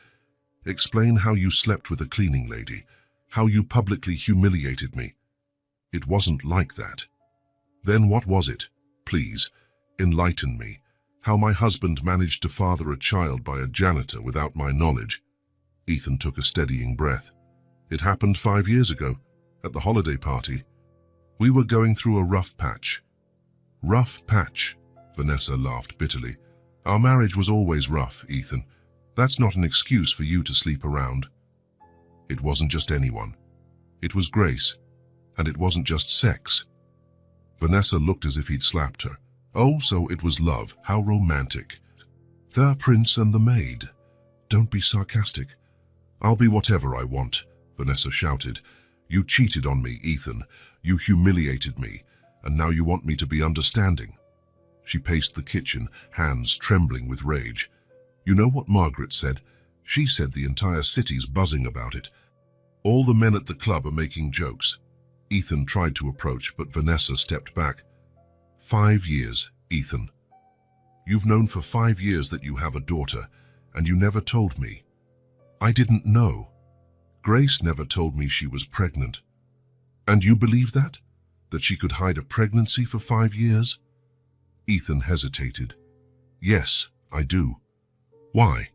"Explain how you slept with a cleaning lady, how you publicly humiliated me." "It wasn't like that." "Then what was it? Please, enlighten me. How my husband managed to father a child by a janitor without my knowledge." Ethan took a steadying breath. "It happened 5 years ago, at the holiday party. We were going through a rough patch." "Rough patch?" Vanessa laughed bitterly. "Our marriage was always rough, Ethan. That's not an excuse for you to sleep around." "It wasn't just anyone. It was Grace. And it wasn't just sex." Vanessa looked as if he'd slapped her. "Oh, so it was love. How romantic." "The prince and the maid. Don't be sarcastic." "I'll be whatever I want," Vanessa shouted. "You cheated on me, Ethan. You humiliated me. And now you want me to be understanding." She paced the kitchen, hands trembling with rage. "You know what Margaret said? She said the entire city's buzzing about it. All the men at the club are making jokes." Ethan tried to approach, but Vanessa stepped back. 5 years, Ethan. You've known for 5 years that you have a daughter, and you never told me. I didn't know. Grace never told me she was pregnant. And you believe that? That she could hide a pregnancy for 5 years? Ethan hesitated. "Yes, I do." "Why?"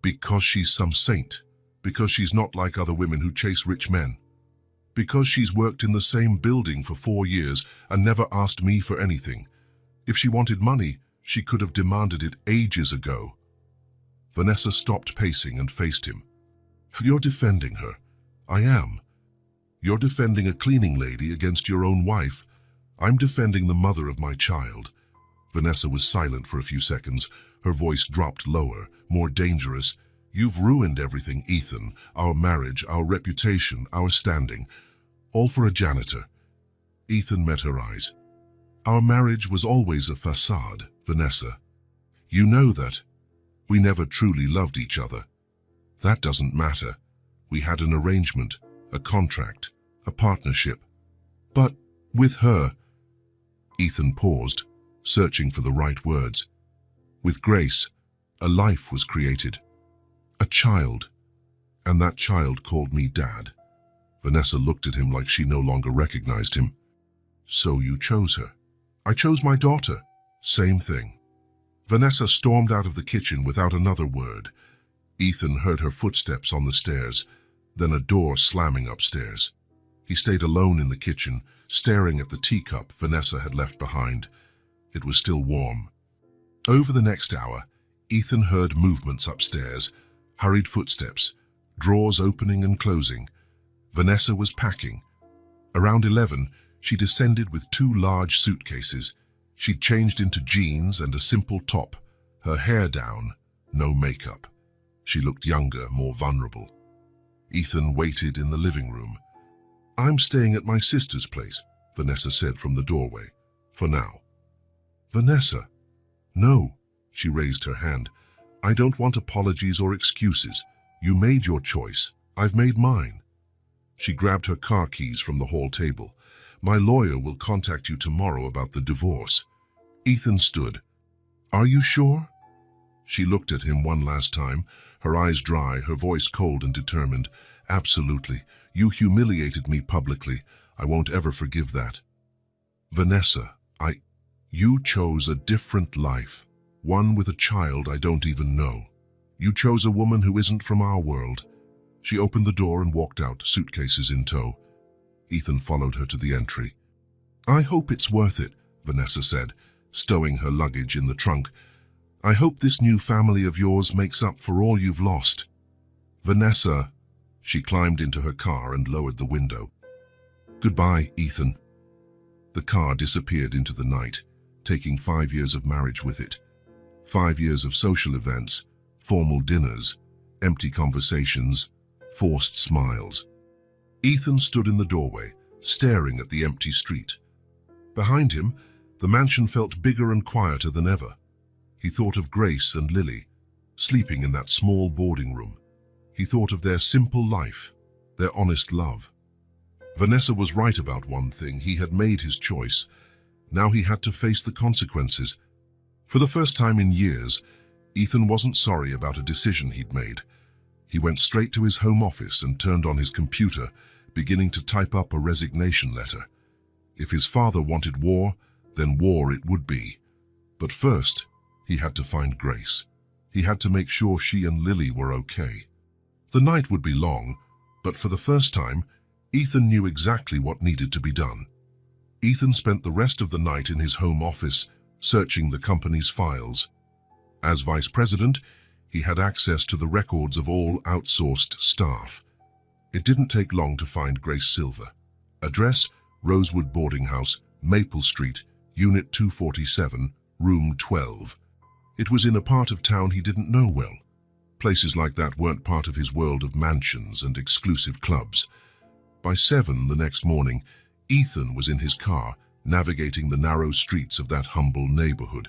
"Because she's some saint. Because she's not like other women who chase rich men. Because she's worked in the same building for 4 years and never asked me for anything. If she wanted money, she could have demanded it ages ago." Vanessa stopped pacing and faced him. "You're defending her." "I am." "You're defending a cleaning lady against your own wife. I'm defending the mother of my child." Vanessa was silent for a few seconds. Her voice dropped lower, more dangerous. "You've ruined everything, Ethan. Our marriage, our reputation, our standing. All for a janitor." Ethan met her eyes. "Our marriage was always a facade, Vanessa. You know that. We never truly loved each other. That doesn't matter. We had an arrangement, a contract, a partnership. But with her..." Ethan paused, searching for the right words. "With Grace, a life was created. A child. And that child called me Dad." Vanessa looked at him like she no longer recognized him. "So you chose her." "I chose my daughter." "Same thing." Vanessa stormed out of the kitchen without another word. Ethan heard her footsteps on the stairs, then a door slamming upstairs. He stayed alone in the kitchen, staring at the teacup Vanessa had left behind. It was still warm. Over the next hour, Ethan heard movements upstairs, hurried footsteps, drawers opening and closing. Vanessa was packing. Around 11, she descended with 2 large suitcases. She'd changed into jeans and a simple top, her hair down, no makeup. She looked younger, more vulnerable. Ethan waited in the living room. "I'm staying at my sister's place," Vanessa said from the doorway. "For now." "Vanessa." "No," she raised her hand. "I don't want apologies or excuses. You made your choice. I've made mine." She grabbed her car keys from the hall table. My lawyer will contact you tomorrow about the divorce." Ethan stood. "Are you sure?" She looked at him one last time, her eyes dry, her voice cold and determined. "Absolutely. You humiliated me publicly. I won't ever forgive that." "Vanessa, you chose a different life, one with a child I don't even know. You chose a woman who isn't from our world." She opened the door and walked out, suitcases in tow. Ethan followed her to the entry. "I hope it's worth it," Vanessa said, stowing her luggage in the trunk. "I hope this new family of yours makes up for all you've lost." "Vanessa," she climbed into her car and lowered the window. "Goodbye, Ethan." The car disappeared into the night, taking 5 years of marriage with it. 5 years of social events, formal dinners, empty conversations, forced smiles. Ethan stood in the doorway, staring at the empty street. Behind him, the mansion felt bigger and quieter than ever. He thought of Grace and Lily, sleeping in that small boarding room. He thought of their simple life, their honest love. Vanessa was right about one thing: he had made his choice. Now he had to face the consequences. For the first time in years, Ethan wasn't sorry about a decision he'd made. He went straight to his home office and turned on his computer, beginning to type up a resignation letter. If his father wanted war, then war it would be. But first, he had to find Grace. He had to make sure she and Lily were okay. The night would be long, but for the first time, Ethan knew exactly what needed to be done. Ethan spent the rest of the night in his home office, searching the company's files. As vice president, he had access to the records of all outsourced staff. It didn't take long to find Grace Silver. Address: Rosewood Boarding House, Maple Street, Unit 247, Room 12. It was in a part of town he didn't know well. Places like that weren't part of his world of mansions and exclusive clubs. By 7 the next morning, Ethan was in his car, navigating the narrow streets of that humble neighborhood.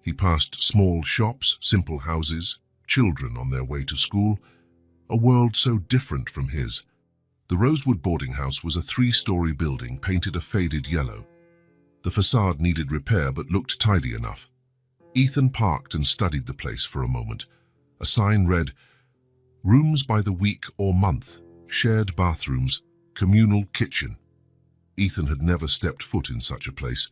He passed small shops, simple houses, children on their way to school, a world so different from his. The Rosewood boarding house was a 3-story building painted a faded yellow. The facade needed repair but looked tidy enough. Ethan parked and studied the place for a moment. A sign read, "Rooms by the week or month, shared bathrooms, communal kitchen." Ethan had never stepped foot in such a place.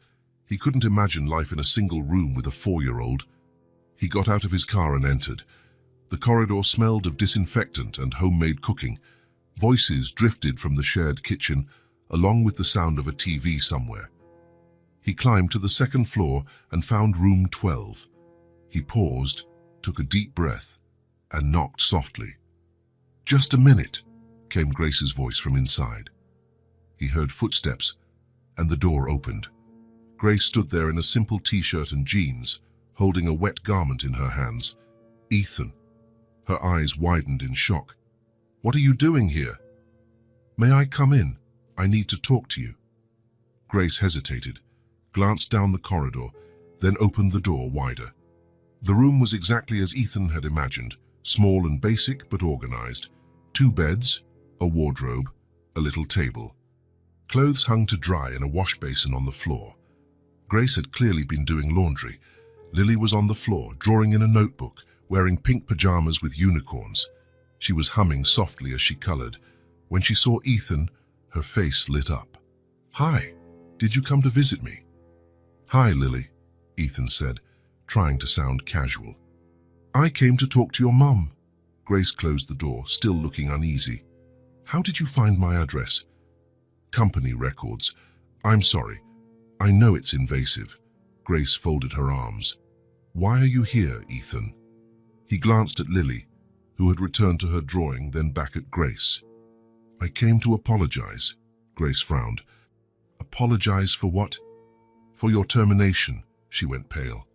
He couldn't imagine life in a single room with a 4-year-old. He got out of his car and entered. The corridor smelled of disinfectant and homemade cooking. Voices drifted from the shared kitchen, along with the sound of a TV somewhere. He climbed to the 2nd floor and found room 12. He paused, took a deep breath, and knocked softly. "Just a minute," came Grace's voice from inside. He heard footsteps, and the door opened. Grace stood there in a simple t-shirt and jeans, holding a wet garment in her hands. "Ethan." Her eyes widened in shock. "What are you doing here?" "May I come in? I need to talk to you." Grace hesitated, glanced down the corridor, then opened the door wider. The room was exactly as Ethan had imagined, small and basic but organized. 2 beds, a wardrobe, a little table. Clothes hung to dry in a wash basin on the floor. Grace had clearly been doing laundry. Lily was on the floor, drawing in a notebook, wearing pink pajamas with unicorns. She was humming softly as she colored. When she saw Ethan, her face lit up. "Hi, did you come to visit me?" "Hi, Lily," Ethan said, trying to sound casual. "I came to talk to your mum." Grace closed the door, still looking uneasy. "How did you find my address?" "Company records. I'm sorry. I know it's invasive." Grace folded her arms. "Why are you here, Ethan?" He glanced at Lily, who had returned to her drawing, then back at Grace. "I came to apologize." Grace frowned. "Apologize for what?" "For your termination." She went pale.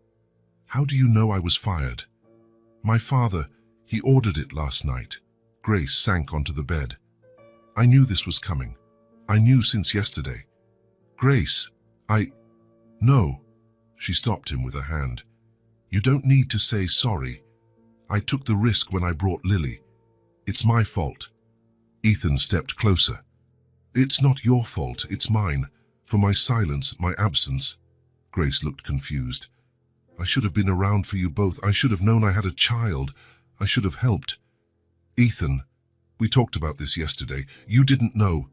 "How do you know I was fired?" "My father, he ordered it last night." Grace sank onto the bed. "I knew this was coming. I knew since yesterday." "Grace, No." She stopped him with a hand. "You don't need to say sorry. I took the risk when I brought Lily. It's my fault." Ethan stepped closer. "It's not your fault, it's mine. For my silence, my absence. Grace looked confused. I should have been around for you both. I should have known I had a child. I should have helped. Ethan, we talked about this yesterday. You didn't know.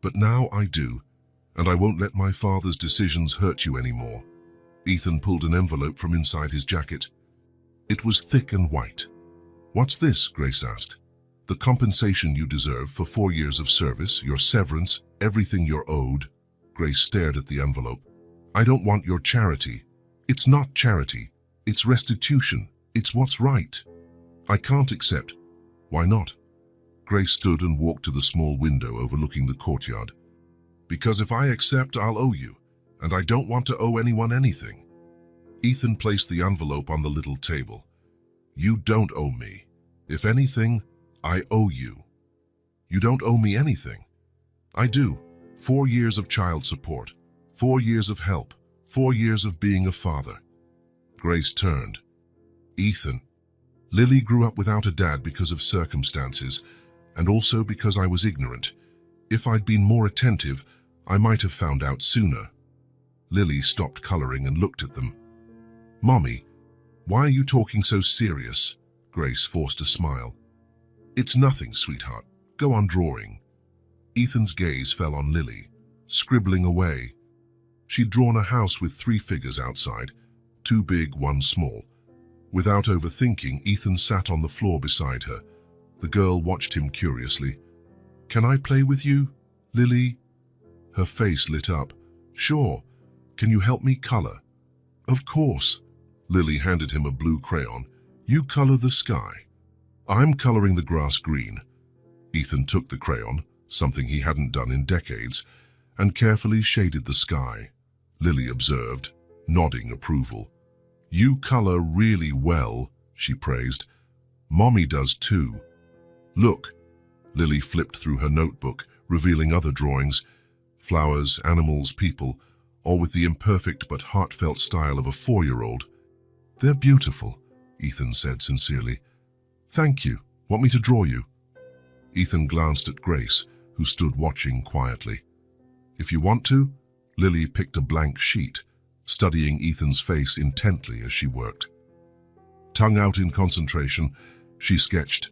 But now I do, and I won't let my father's decisions hurt you anymore. Ethan pulled an envelope from inside his jacket. It was thick and white. What's this? Grace asked. The compensation you deserve for 4 years of service, your severance, everything you're owed. Grace stared at the envelope. I don't want your charity. It's not charity. It's restitution. It's what's right. I can't accept. Why not? Grace stood and walked to the small window overlooking the courtyard. Because if I accept, I'll owe you, and I don't want to owe anyone anything. Ethan placed the envelope on the little table. You don't owe me. If anything, I owe you. You don't owe me anything. I do. 4 years of child support, 4 years of help, 4 years of being a father. Grace turned. Ethan, Lily grew up without a dad because of circumstances, and also because I was ignorant. If I'd been more attentive, I might have found out sooner. Lily stopped coloring and looked at them. Mommy, why are you talking so serious? Grace forced a smile. It's nothing, sweetheart. Go on drawing. Ethan's gaze fell on Lily, scribbling away. She'd drawn a house with 3 figures outside, 2 big, 1 small. Without overthinking, Ethan sat on the floor beside her. The girl watched him curiously. Can I play with you, Lily? Her face lit up. Sure. Can you help me color? Of course. Lily handed him a blue crayon. You color the sky. I'm coloring the grass green. Ethan took the crayon, something he hadn't done in decades, and carefully shaded the sky. Lily observed, nodding approval. You color really well, she praised. Mommy does too. Look. Lily flipped through her notebook, revealing other drawings, flowers, animals, people, all with the imperfect but heartfelt style of a 4-year-old. They're beautiful, Ethan said sincerely. Thank you. Want me to draw you? Ethan glanced at Grace, who stood watching quietly. If you want to. Lily picked a blank sheet, studying Ethan's face intently as she worked. Tongue out in concentration, she sketched.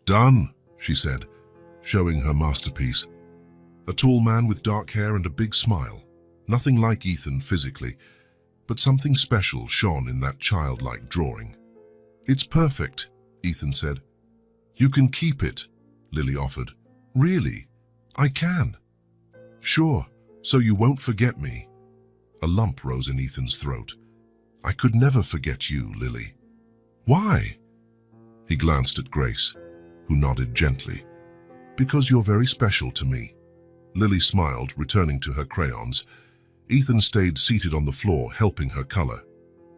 Done, she said, showing her masterpiece. A tall man with dark hair and a big smile. Nothing like Ethan physically, but something special shone in that childlike drawing. It's perfect, Ethan said. You can keep it, Lily offered. Really? I can. Sure, so you won't forget me. A lump rose in Ethan's throat. I could never forget you, Lily. Why? He glanced at Grace, who nodded gently. Because you're very special to me. Lily smiled, returning to her crayons. Ethan stayed seated on the floor, helping her color.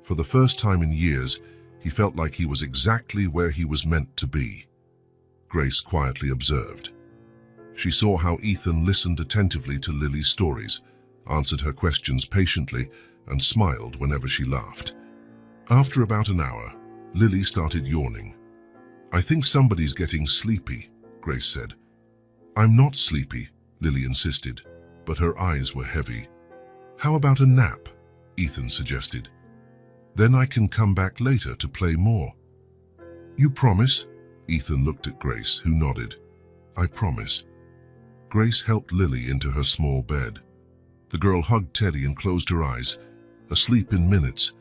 For the first time in years, he felt like he was exactly where he was meant to be. Grace quietly observed. She saw how Ethan listened attentively to Lily's stories, answered her questions patiently, and smiled whenever she laughed. After about an hour, Lily started yawning. I think somebody's getting sleepy, Grace said. I'm not sleepy, Lily insisted, but her eyes were heavy. How about a nap? Ethan suggested. Then I can come back later to play more. You promise? Ethan looked at Grace, who nodded. I promise. Grace helped Lily into her small bed. The girl hugged Teddy and closed her eyes, asleep in minutes.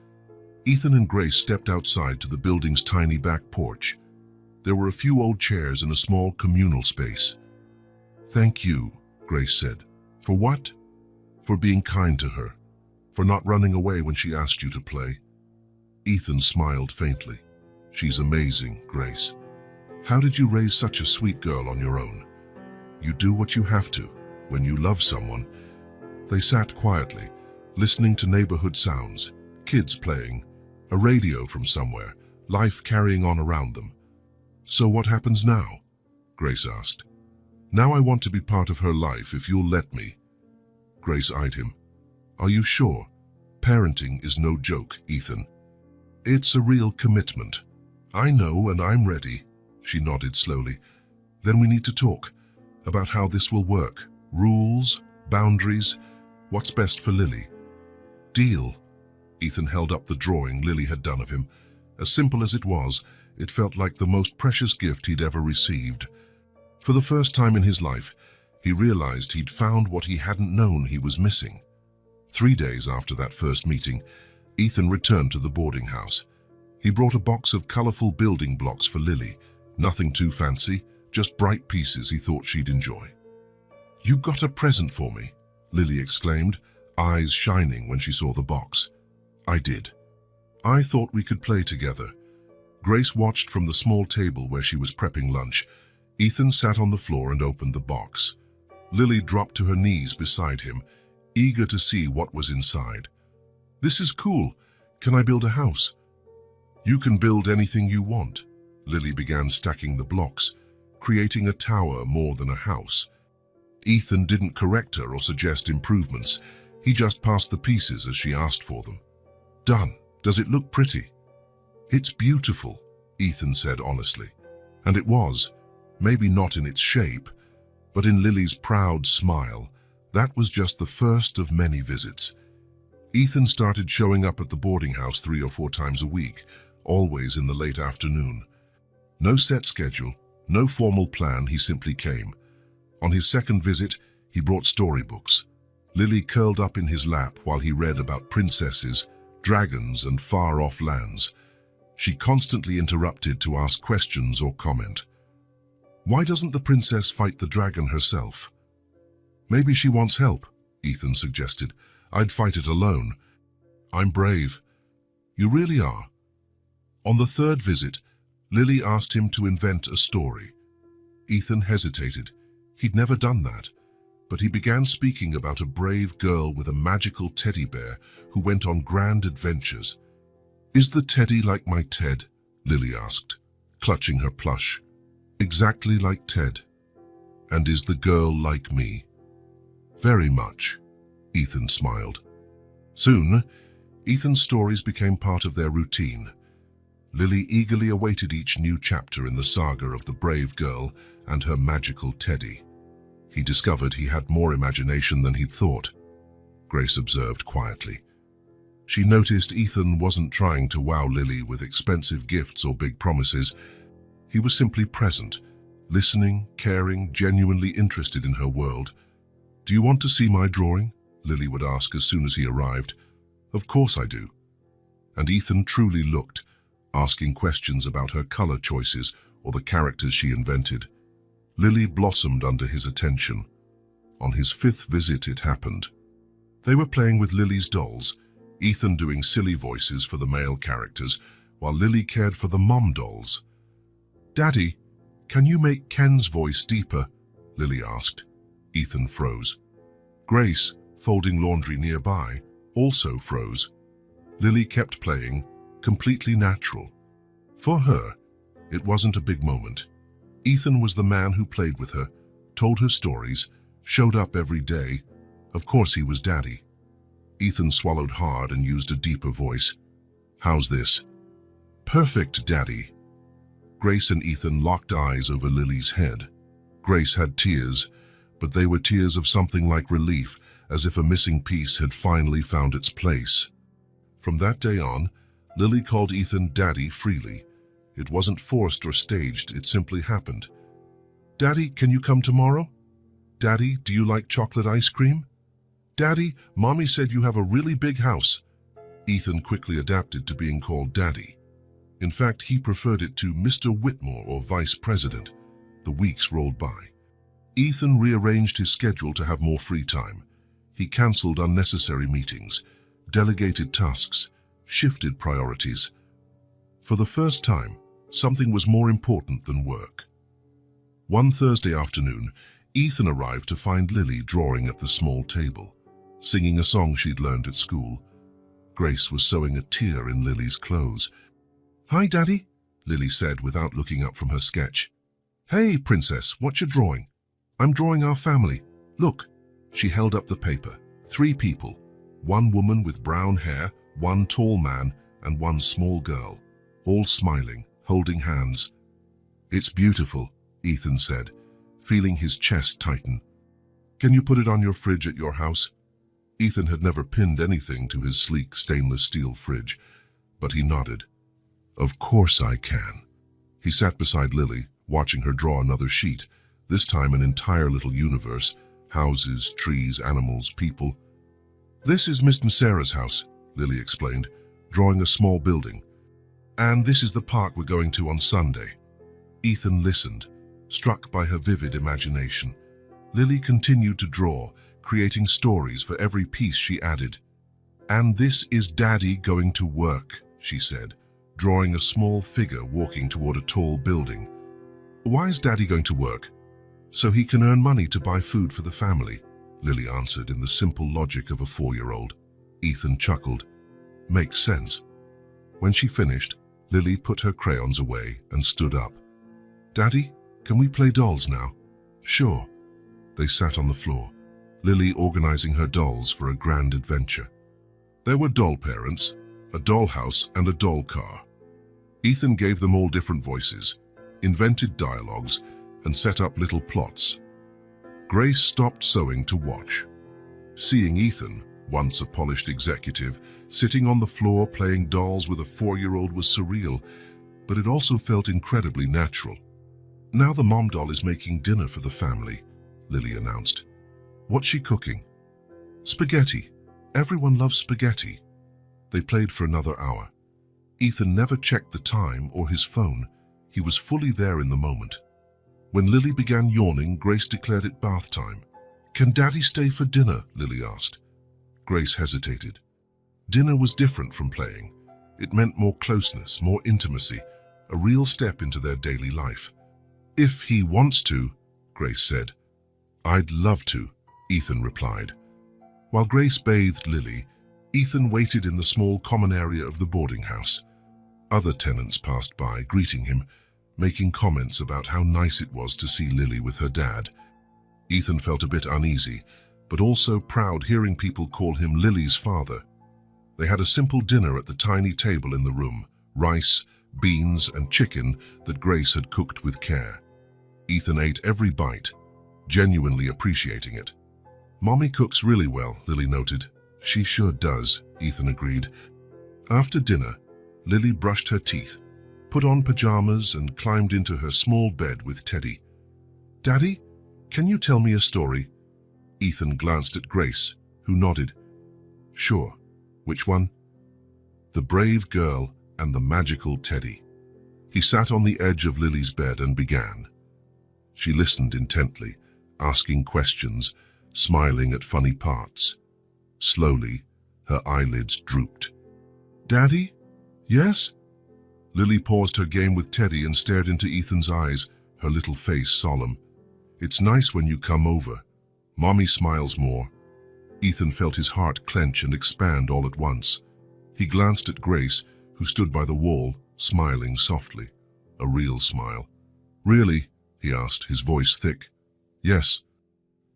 Ethan and Grace stepped outside to the building's tiny back porch. There were a few old chairs and a small communal space. Thank you, Grace said. For what? For being kind to her. For not running away when she asked you to play. Ethan smiled faintly. She's amazing, Grace. How did you raise such a sweet girl on your own? You do what you have to when you love someone. They sat quietly, listening to neighborhood sounds, kids playing, a radio from somewhere, life carrying on around them. So what happens now? Grace asked. Now I want to be part of her life if you'll let me. Grace eyed him. Are you sure? Parenting is no joke, Ethan. It's a real commitment. I know and I'm ready. She nodded slowly. Then we need to talk about how this will work. Rules, Boundaries. What's best for Lily? Deal. Ethan held up the drawing Lily had done of him. As simple as it was, it felt like the most precious gift he'd ever received. For the first time in his life, he realized he'd found what he hadn't known he was missing. 3 days after that first meeting, Ethan returned to the boarding house. He brought a box of colorful building blocks for Lily. Nothing too fancy, just bright pieces he thought she'd enjoy. "You got a present for me," Lily exclaimed, eyes shining when she saw the box. "I did. I thought we could play together." Grace watched from the small table where she was prepping lunch. Ethan sat on the floor and opened the box. Lily dropped to her knees beside him, eager to see what was inside. "This is cool. Can I build a house?" "You can build anything you want." Lily began stacking the blocks, creating a tower more than a house. Ethan didn't correct her or suggest improvements. He just passed the pieces as she asked for them. "Done. Does it look pretty?" "It's beautiful," Ethan said honestly. And it was, maybe not in its shape, but in Lily's proud smile. That was just the first of many visits. Ethan started showing up at the boarding house 3 or 4 times a week, always in the late afternoon. No set schedule, no formal plan, he simply came. On his second visit, he brought storybooks. Lily curled up in his lap while he read about princesses, dragons, and far-off lands. She constantly interrupted to ask questions or comment. "Why doesn't the princess fight the dragon herself?" "Maybe she wants help," Ethan suggested. "I'd fight it alone." "I'm brave." "You really are." On the third visit, Lily asked him to invent a story. Ethan hesitated. He'd never done that, but he began speaking about a brave girl with a magical teddy bear who went on grand adventures. "Is the teddy like my Ted?" Lily asked, clutching her plush. "Exactly like Ted." "And is the girl like me?" "Very much," Ethan smiled. Soon, Ethan's stories became part of their routine. Lily eagerly awaited each new chapter in the saga of the brave girl and her magical teddy. He discovered he had more imagination than he'd thought, Grace observed quietly. She noticed Ethan wasn't trying to wow Lily with expensive gifts or big promises. He was simply present, listening, caring, genuinely interested in her world. "Do you want to see my drawing?" Lily would ask as soon as he arrived. "Of course I do." And Ethan truly looked, asking questions about her color choices or the characters she invented. Lily blossomed under his attention. On his 5th visit it happened. They were playing with Lily's dolls, Ethan doing silly voices for the male characters, while Lily cared for the mom dolls. "Daddy, can you make Ken's voice deeper?" Lily asked. Ethan froze. Grace, folding laundry nearby, also froze. Lily kept playing, completely natural. For her, it wasn't a big moment. Ethan was the man who played with her, told her stories, showed up every day. Of course he was Daddy. Ethan swallowed hard and used a deeper voice. "How's this?" "Perfect, Daddy." Grace and Ethan locked eyes over Lily's head. Grace had tears, but they were tears of something like relief, as if a missing piece had finally found its place. From that day on, Lily called Ethan Daddy freely. It wasn't forced or staged, it simply happened. "Daddy, can you come tomorrow?" "Daddy, do you like chocolate ice cream?" "Daddy, Mommy said you have a really big house." Ethan quickly adapted to being called Daddy. In fact, he preferred it to Mr. Whitmore or Vice President. The weeks rolled by. Ethan rearranged his schedule to have more free time. He cancelled unnecessary meetings, delegated tasks, shifted priorities. For the first time, something was more important than work. One Thursday afternoon, Ethan arrived to find Lily drawing at the small table, singing a song she'd learned at school. Grace was sewing a tear in Lily's clothes. "Hi, Daddy," Lily said without looking up from her sketch. "Hey, Princess, what you drawing?" "I'm drawing our family. Look." She held up the paper. 3 people. 1 woman with brown hair, 1 tall man, and 1 small girl. All smiling, holding hands. "It's beautiful," Ethan said, feeling his chest tighten. Can you put it on your fridge at your house? Ethan had never pinned anything to his sleek stainless steel fridge, but he nodded. Of course I can. He sat beside Lily, watching her draw another sheet, this time an entire little universe, houses, trees, animals, people. This is Miss Sarah's house, Lily explained, drawing a small building. And this is the park we're going to on Sunday. Ethan listened, struck by her vivid imagination. Lily continued to draw, creating stories for every piece she added. And this is Daddy going to work, she said, drawing a small figure walking toward a tall building. Why is Daddy going to work? So he can earn money to buy food for the family, Lily answered in the simple logic of a 4-year-old. Ethan chuckled. Makes sense. When she finished, Lily put her crayons away and stood up. Daddy, can we play dolls now? Sure. They sat on the floor, Lily organizing her dolls for a grand adventure. There were doll parents, a dollhouse and a doll car. Ethan gave them all different voices, invented dialogues, and set up little plots. Grace stopped sewing to watch. Seeing Ethan, once a polished executive, sitting on the floor playing dolls with a 4-year-old was surreal, but it also felt incredibly natural. Now the mom doll is making dinner for the family, Lily announced. What's she cooking? Spaghetti. Everyone loves spaghetti. They played for another hour. Ethan never checked the time or his phone. He was fully there in the moment. When Lily began yawning, Grace declared it bath time. Can Daddy stay for dinner? Lily asked. Grace hesitated. Dinner was different from playing. It meant more closeness, more intimacy, a real step into their daily life. If he wants to, Grace said. I'd love to, Ethan replied. While Grace bathed Lily, Ethan waited in the small common area of the boarding house. Other tenants passed by, greeting him, making comments about how nice it was to see Lily with her dad. Ethan felt a bit uneasy, but also proud hearing people call him Lily's father. They had a simple dinner at the tiny table in the room, rice, beans, and chicken that Grace had cooked with care. Ethan ate every bite, genuinely appreciating it. Mommy cooks really well, Lily noted. She sure does, Ethan agreed. After dinner, Lily brushed her teeth, put on pajamas, and climbed into her small bed with Teddy. Daddy, can you tell me a story? Ethan glanced at Grace, who nodded. Sure. Which one? The Brave Girl and the Magical Teddy. He sat on the edge of Lily's bed and began. She listened intently, asking questions, smiling at funny parts. Slowly, her eyelids drooped. Daddy? Yes? Lily paused her game with Teddy and stared into Ethan's eyes, her little face solemn. It's nice when you come over. Mommy smiles more. Ethan felt his heart clench and expand all at once. He glanced at Grace, who stood by the wall, smiling softly. A real smile. Really? He asked, his voice thick. Yes.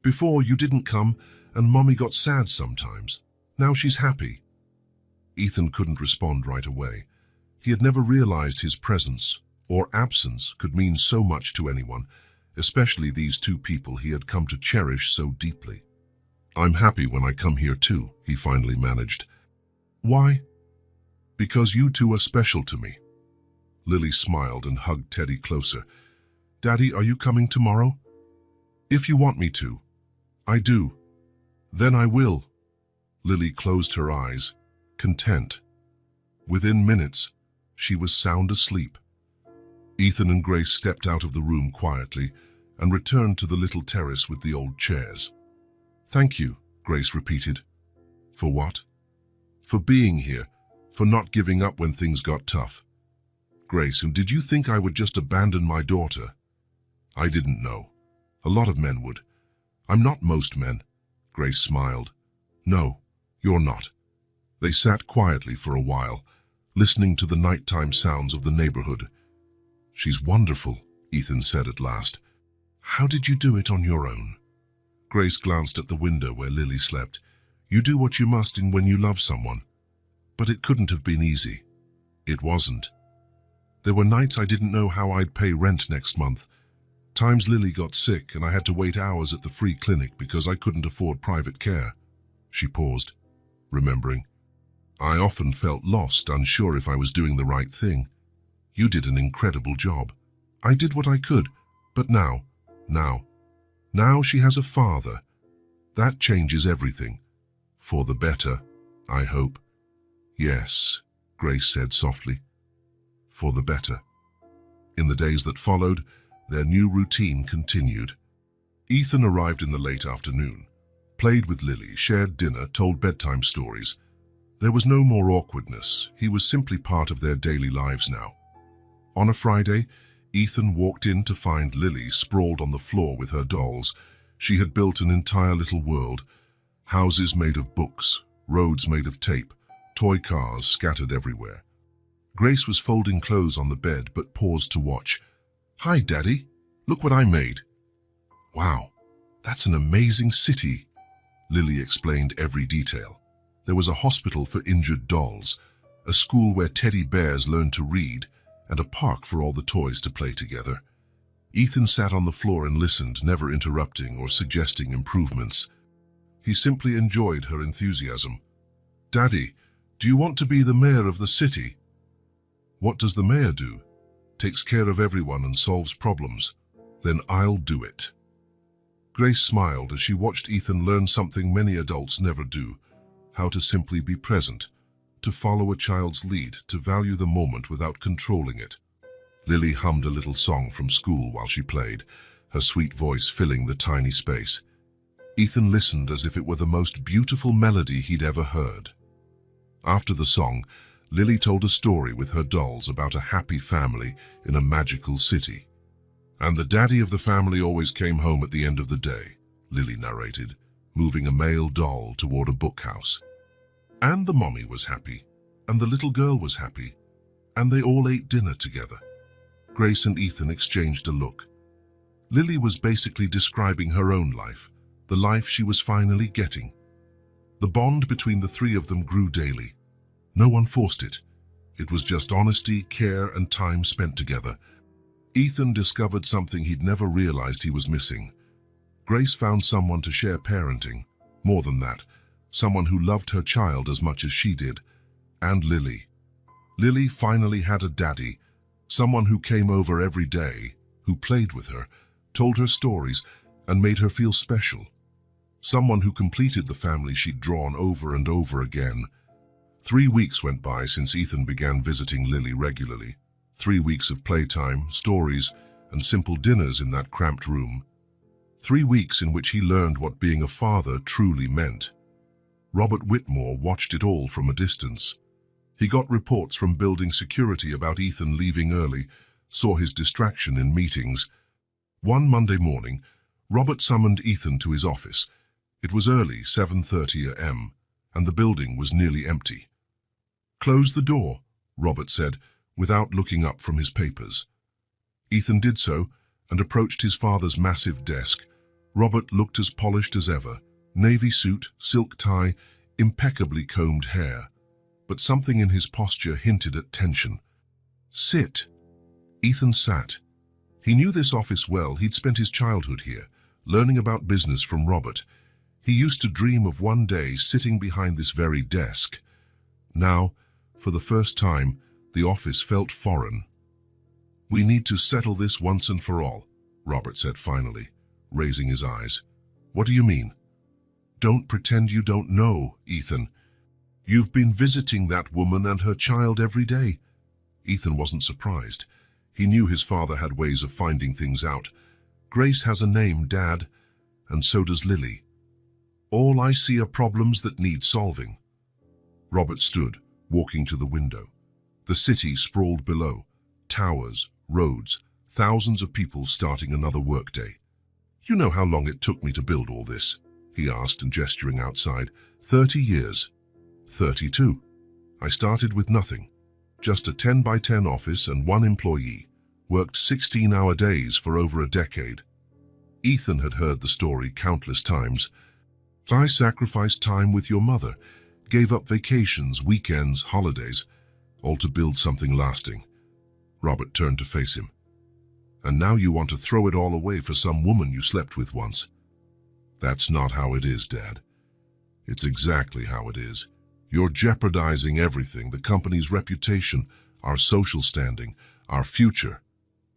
Before you didn't come, and Mommy got sad sometimes. Now she's happy. Ethan couldn't respond right away. He had never realized his presence or absence could mean so much to anyone, especially these two people he had come to cherish so deeply. I'm happy when I come here too, he finally managed. Why? Because you two are special to me. Lily smiled and hugged Teddy closer. Daddy, are you coming tomorrow? If you want me to. I do. Then I will. Lily closed her eyes, content. Within minutes, she was sound asleep. Ethan and Grace stepped out of the room quietly and returned to the little terrace with the old chairs. Thank you, Grace repeated. For what? For being here, for not giving up when things got tough. Grace, and did you think I would just abandon my daughter? I didn't know. A lot of men would. I'm not most men. Grace smiled. No, you're not. They sat quietly for a while, listening to the nighttime sounds of the neighborhood. She's wonderful, Ethan said at last. How did you do it on your own? Grace glanced at the window where Lily slept. You do what you must in when you love someone. But it couldn't have been easy. It wasn't. There were nights I didn't know how I'd pay rent next month. Times Lily got sick and I had to wait hours at the free clinic because I couldn't afford private care. She paused, remembering. I often felt lost, unsure if I was doing the right thing. You did an incredible job. I did what I could, but now she has a father. That changes everything. For the better, I hope. Yes, Grace said softly. For the better. In the days that followed, their new routine continued. Ethan arrived in the late afternoon, played with Lily, shared dinner, told bedtime stories. There was no more awkwardness. He was simply part of their daily lives now. On a Friday, Ethan walked in to find Lily sprawled on the floor with her dolls. She had built an entire little world. Houses made of books, roads made of tape, toy cars scattered everywhere. Grace was folding clothes on the bed but paused to watch. Hi, Daddy. Look what I made. Wow, that's an amazing city. Lily explained every detail. There was a hospital for injured dolls, a school where teddy bears learned to read, and a park for all the toys to play together. Ethan sat on the floor and listened, never interrupting or suggesting improvements. He simply enjoyed her enthusiasm. Daddy, do you want to be the mayor of the city? What does the mayor do? Takes care of everyone and solves problems. Then I'll do it. Grace smiled as she watched Ethan learn something many adults never do, how to simply be present, to follow a child's lead, to value the moment without controlling it. Lily hummed a little song from school while she played, her sweet voice filling the tiny space. Ethan listened as if it were the most beautiful melody he'd ever heard. After the song, Lily told a story with her dolls about a happy family in a magical city. And the daddy of the family always came home at the end of the day, Lily narrated, moving a male doll toward a bookhouse. And the mommy was happy, and the little girl was happy, and they all ate dinner together. Grace and Ethan exchanged a look. Lily was basically describing her own life, the life she was finally getting. The bond between the three of them grew daily. No one forced it. It was just honesty, care, and time spent together. Ethan discovered something he'd never realized he was missing. Grace found someone to share parenting. More than that, someone who loved her child as much as she did. And Lily. Lily finally had a daddy, someone who came over every day, who played with her, told her stories, and made her feel special. Someone who completed the family she'd drawn over and over again. 3 weeks went by since Ethan began visiting Lily regularly. 3 weeks of playtime, stories, and simple dinners in that cramped room. 3 weeks in which he learned what being a father truly meant. Robert Whitmore watched it all from a distance. He got reports from building security about Ethan leaving early, saw his distraction in meetings. One Monday morning, Robert summoned Ethan to his office. It was early, 7:30 a.m., and the building was nearly empty. "Close the door," Robert said, without looking up from his papers. Ethan did so and approached his father's massive desk. Robert looked as polished as ever, navy suit, silk tie, impeccably combed hair. But something in his posture hinted at tension. "Sit." Ethan sat. He knew this office well. He'd spent his childhood here, learning about business from Robert. He used to dream of one day sitting behind this very desk. Now, for the first time, the office felt foreign. "We need to settle this once and for all," Robert said finally, raising his eyes. "What do you mean?" "Don't pretend you don't know, Ethan. You've been visiting that woman and her child every day." Ethan wasn't surprised. He knew his father had ways of finding things out. "Grace has a name, Dad, and so does Lily. All I see are problems that need solving." Robert stood, walking to the window. The city sprawled below. Towers, roads, thousands of people starting another workday. "You know how long it took me to build all this?" he asked, and gesturing outside. 30 years. 32. I started with nothing. Just a 10 by 10 office and one employee. Worked 16-hour days for over a decade. Ethan had heard the story countless times. "I sacrificed time with your mother, gave up vacations, weekends, holidays, all to build something lasting." Robert turned to face him. And now you want to throw it all away for some woman you slept with once. That's not how it is, Dad. It's exactly how it is. You're jeopardizing everything, the company's reputation, our social standing, our future.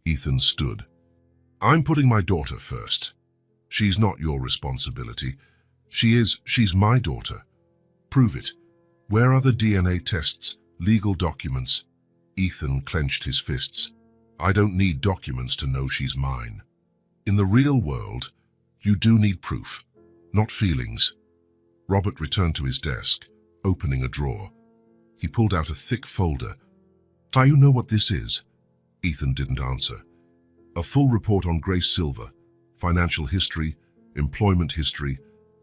Ethan stood. I'm putting my daughter first. She's not your responsibility. She's my daughter. Prove it. Where are the DNA tests, legal documents? Ethan clenched his fists. I don't need documents to know she's mine. In the real world, you do need proof, not feelings. Robert returned to his desk, opening a drawer. He pulled out a thick folder. Do you know what this is? Ethan didn't answer. A full report on Grace Silver, financial history, employment history,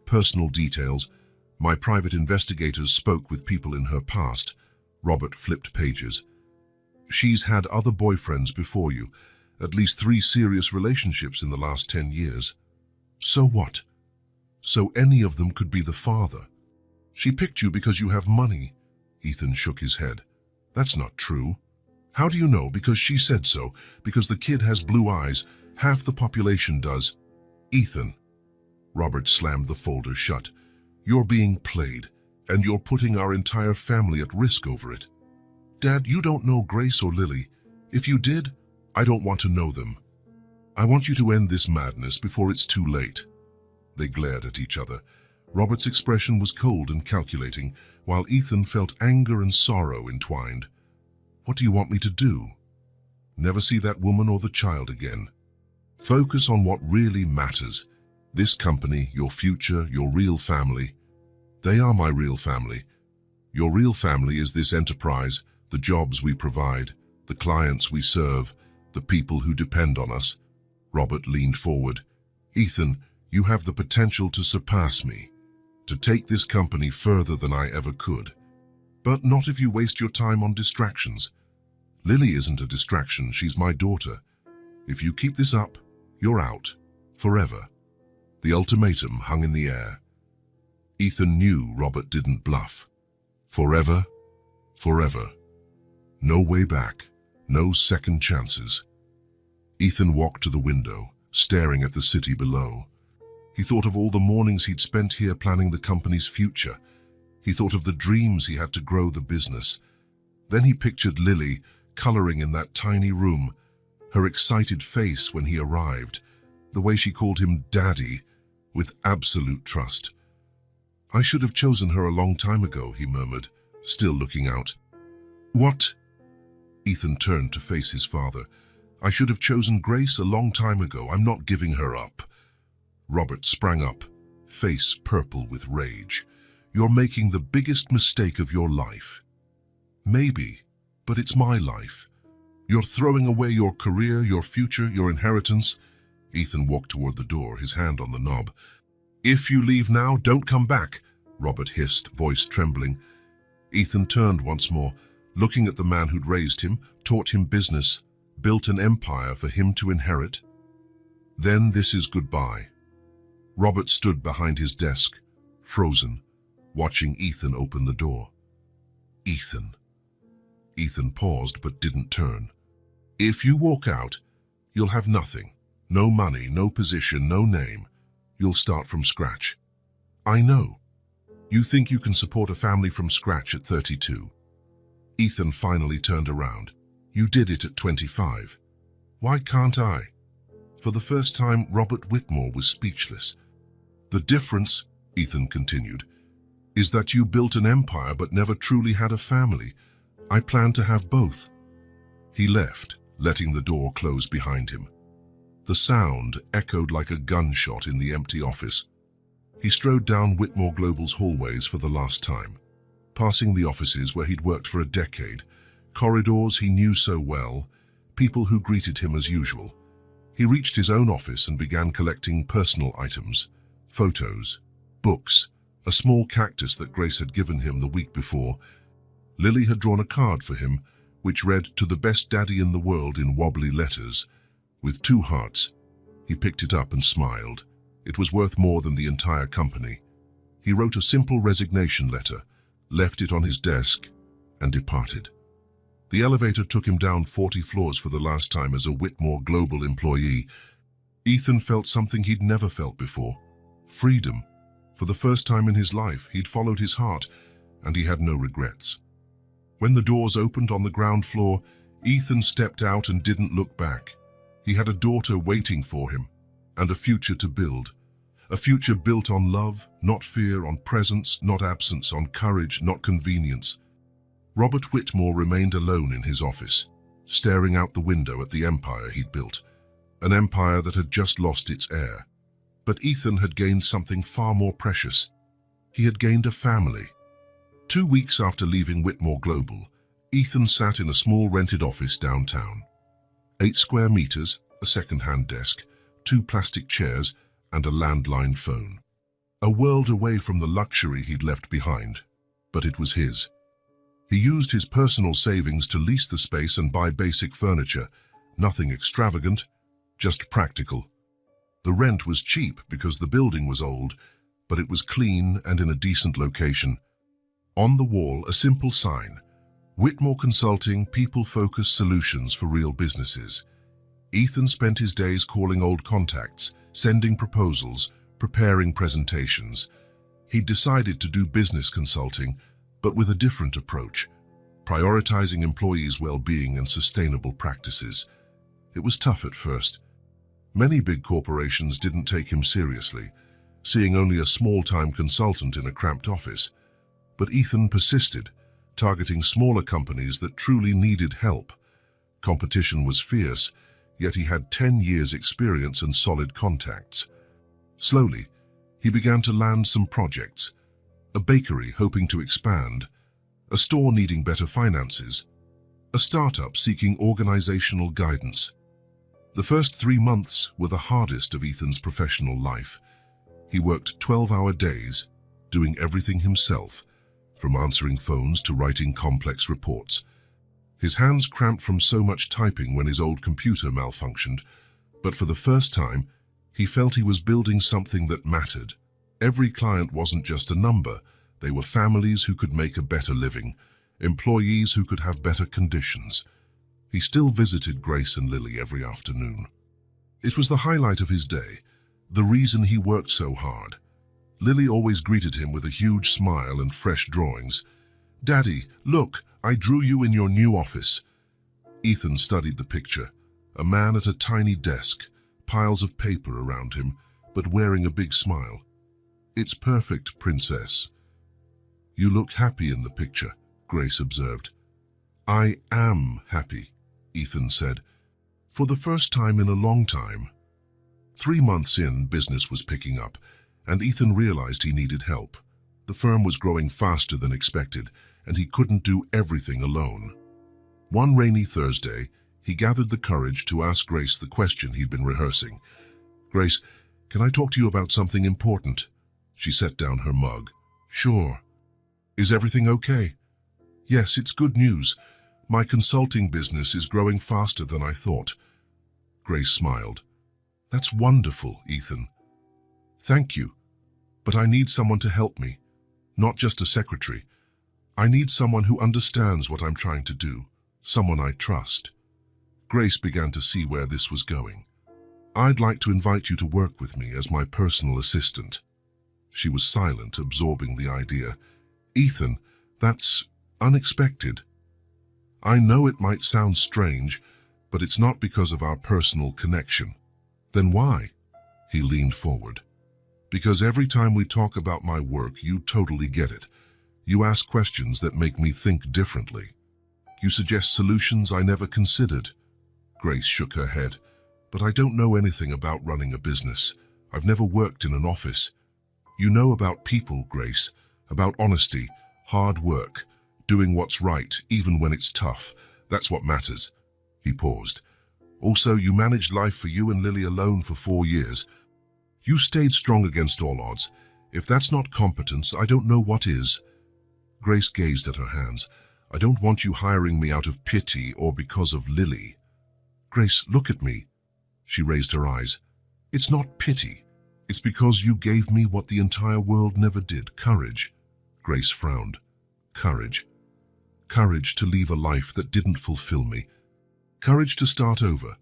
personal details. My private investigators spoke with people in her past. Robert flipped pages. She's had other boyfriends before you, at least 3 serious relationships in the last 10 years. So what? So any of them could be the father. She picked you because you have money. Ethan shook his head. That's not true. How do you know? Because she said so. Because the kid has blue eyes. Half the population does. Ethan. Robert slammed the folder shut. You're being played, and you're putting our entire family at risk over it. Dad, you don't know Grace or Lily. If you did, I don't want to know them. I want you to end this madness before it's too late. They glared at each other. Robert's expression was cold and calculating, while Ethan felt anger and sorrow entwined. What do you want me to do? Never see that woman or the child again. Focus on what really matters. This company, your future, your real family. They are my real family. Your real family is this enterprise, the jobs we provide, the clients we serve, the people who depend on us. Robert leaned forward. Ethan, you have the potential to surpass me, to take this company further than I ever could. But not if you waste your time on distractions. Lily isn't a distraction, she's my daughter. If you keep this up, you're out, forever. The ultimatum hung in the air. Ethan knew Robert didn't bluff. Forever, forever. No way back, no second chances. Ethan walked to the window, staring at the city below. He thought of all the mornings he'd spent here planning the company's future. He thought of the dreams he had to grow the business. Then he pictured Lily coloring in that tiny room, her excited face when he arrived, the way she called him Daddy, with absolute trust. I should have chosen her a long time ago, he murmured, still looking out. What? Ethan turned to face his father. I should have chosen Grace a long time ago. I'm not giving her up. Robert sprang up, face purple with rage. You're making the biggest mistake of your life. Maybe, but it's my life. You're throwing away your career, your future, your inheritance. Ethan walked toward the door, his hand on the knob. If you leave now, don't come back, Robert hissed, voice trembling. Ethan turned once more, looking at the man who'd raised him, taught him business, built an empire for him to inherit. Then this is goodbye. Robert stood behind his desk, frozen, watching Ethan open the door. Ethan. Ethan paused but didn't turn. If you walk out, you'll have nothing. No money, no position, no name. You'll start from scratch. I know. You think you can support a family from scratch at 32. Ethan finally turned around. You did it at 25. Why can't I? For the first time, Robert Whitmore was speechless. The difference, Ethan continued, is that you built an empire but never truly had a family. I plan to have both. He left, letting the door close behind him. The sound echoed like a gunshot in the empty office. He strode down Whitmore Global's hallways for the last time, passing the offices where he'd worked for a decade, corridors he knew so well, people who greeted him as usual. He reached his own office and began collecting personal items, photos, books, a small cactus that Grace had given him the week before. Lily had drawn a card for him, which read, "To the best daddy in the world," in wobbly letters, with 2 hearts. He picked it up and smiled. It was worth more than the entire company. He wrote a simple resignation letter, left it on his desk, and departed. The elevator took him down 40 floors for the last time as a Whitmore Global employee. Ethan felt something he'd never felt before. Freedom. For the first time in his life, he'd followed his heart, and he had no regrets. When the doors opened on the ground floor, Ethan stepped out and didn't look back. He had a daughter waiting for him, and a future to build. A future built on love, not fear, on presence, not absence, on courage, not convenience. Robert Whitmore remained alone in his office, staring out the window at the empire he'd built, an empire that had just lost its heir. But Ethan had gained something far more precious. He had gained a family. 2 weeks after leaving Whitmore Global, Ethan sat in a small rented office downtown. 8 square meters, a second-hand desk, 2 plastic chairs, and a landline phone. A world away from the luxury he'd left behind, but it was his. He used his personal savings to lease the space and buy basic furniture, nothing extravagant, just practical. The rent was cheap because the building was old, but it was clean and in a decent location. On the wall, a simple sign: Whitmore Consulting, people-focused solutions for real businesses. Ethan spent his days calling old contacts, sending proposals, preparing presentations. He'd decided to do business consulting, but with a different approach, prioritizing employees' well-being and sustainable practices. It was tough at first. Many big corporations didn't take him seriously, seeing only a small-time consultant in a cramped office. But Ethan persisted, targeting smaller companies that truly needed help. Competition was fierce, yet he had 10 years' experience and solid contacts. Slowly, he began to land some projects: a bakery hoping to expand, a store needing better finances, a startup seeking organizational guidance. The first 3 months were the hardest of Ethan's professional life. He worked 12-hour days, doing everything himself, from answering phones to writing complex reports. His hands cramped from so much typing when his old computer malfunctioned, but for the first time, he felt he was building something that mattered. Every client wasn't just a number. They were families who could make a better living, employees who could have better conditions. He still visited Grace and Lily every afternoon. It was the highlight of his day, the reason he worked so hard. Lily always greeted him with a huge smile and fresh drawings. "Daddy, look, I drew you in your new office." Ethan studied the picture, a man at a tiny desk, piles of paper around him, but wearing a big smile. "It's perfect, Princess." "You look happy in the picture," Grace observed. "I am happy," Ethan said, "for the first time in a long time." 3 months in, business was picking up, and Ethan realized he needed help. The firm was growing faster than expected, and he couldn't do everything alone. One rainy Thursday, he gathered the courage to ask Grace the question he'd been rehearsing. "Grace, can I talk to you about something important?" She set down her mug. "Sure." "Is everything okay?" "Yes, it's good news. My consulting business is growing faster than I thought." Grace smiled. "That's wonderful, Ethan." "Thank you. But I need someone to help me, not just a secretary. I need someone who understands what I'm trying to do, someone I trust." Grace began to see where this was going. "I'd like to invite you to work with me as my personal assistant." She was silent, absorbing the idea. "Ethan, that's unexpected. I know it might sound strange, but it's not because of our personal connection." "Then why?" He leaned forward. "Because every time we talk about my work, you totally get it. You ask questions that make me think differently. You suggest solutions I never considered." Grace shook her head. "But I don't know anything about running a business. I've never worked in an office. You know about people, Grace, about honesty, hard work, doing what's right, even when it's tough. That's what matters." He paused. "Also, you managed life for you and Lily alone for 4 years. You stayed strong against all odds. If that's not competence, I don't know what is." Grace gazed at her hands. "I don't want you hiring me out of pity or because of Lily." "Grace, look at me." She raised her eyes. "It's not pity. It's because you gave me what the entire world never did, courage." Grace frowned. "Courage? courage to leave a life that didn't fulfill me. Courage to start over.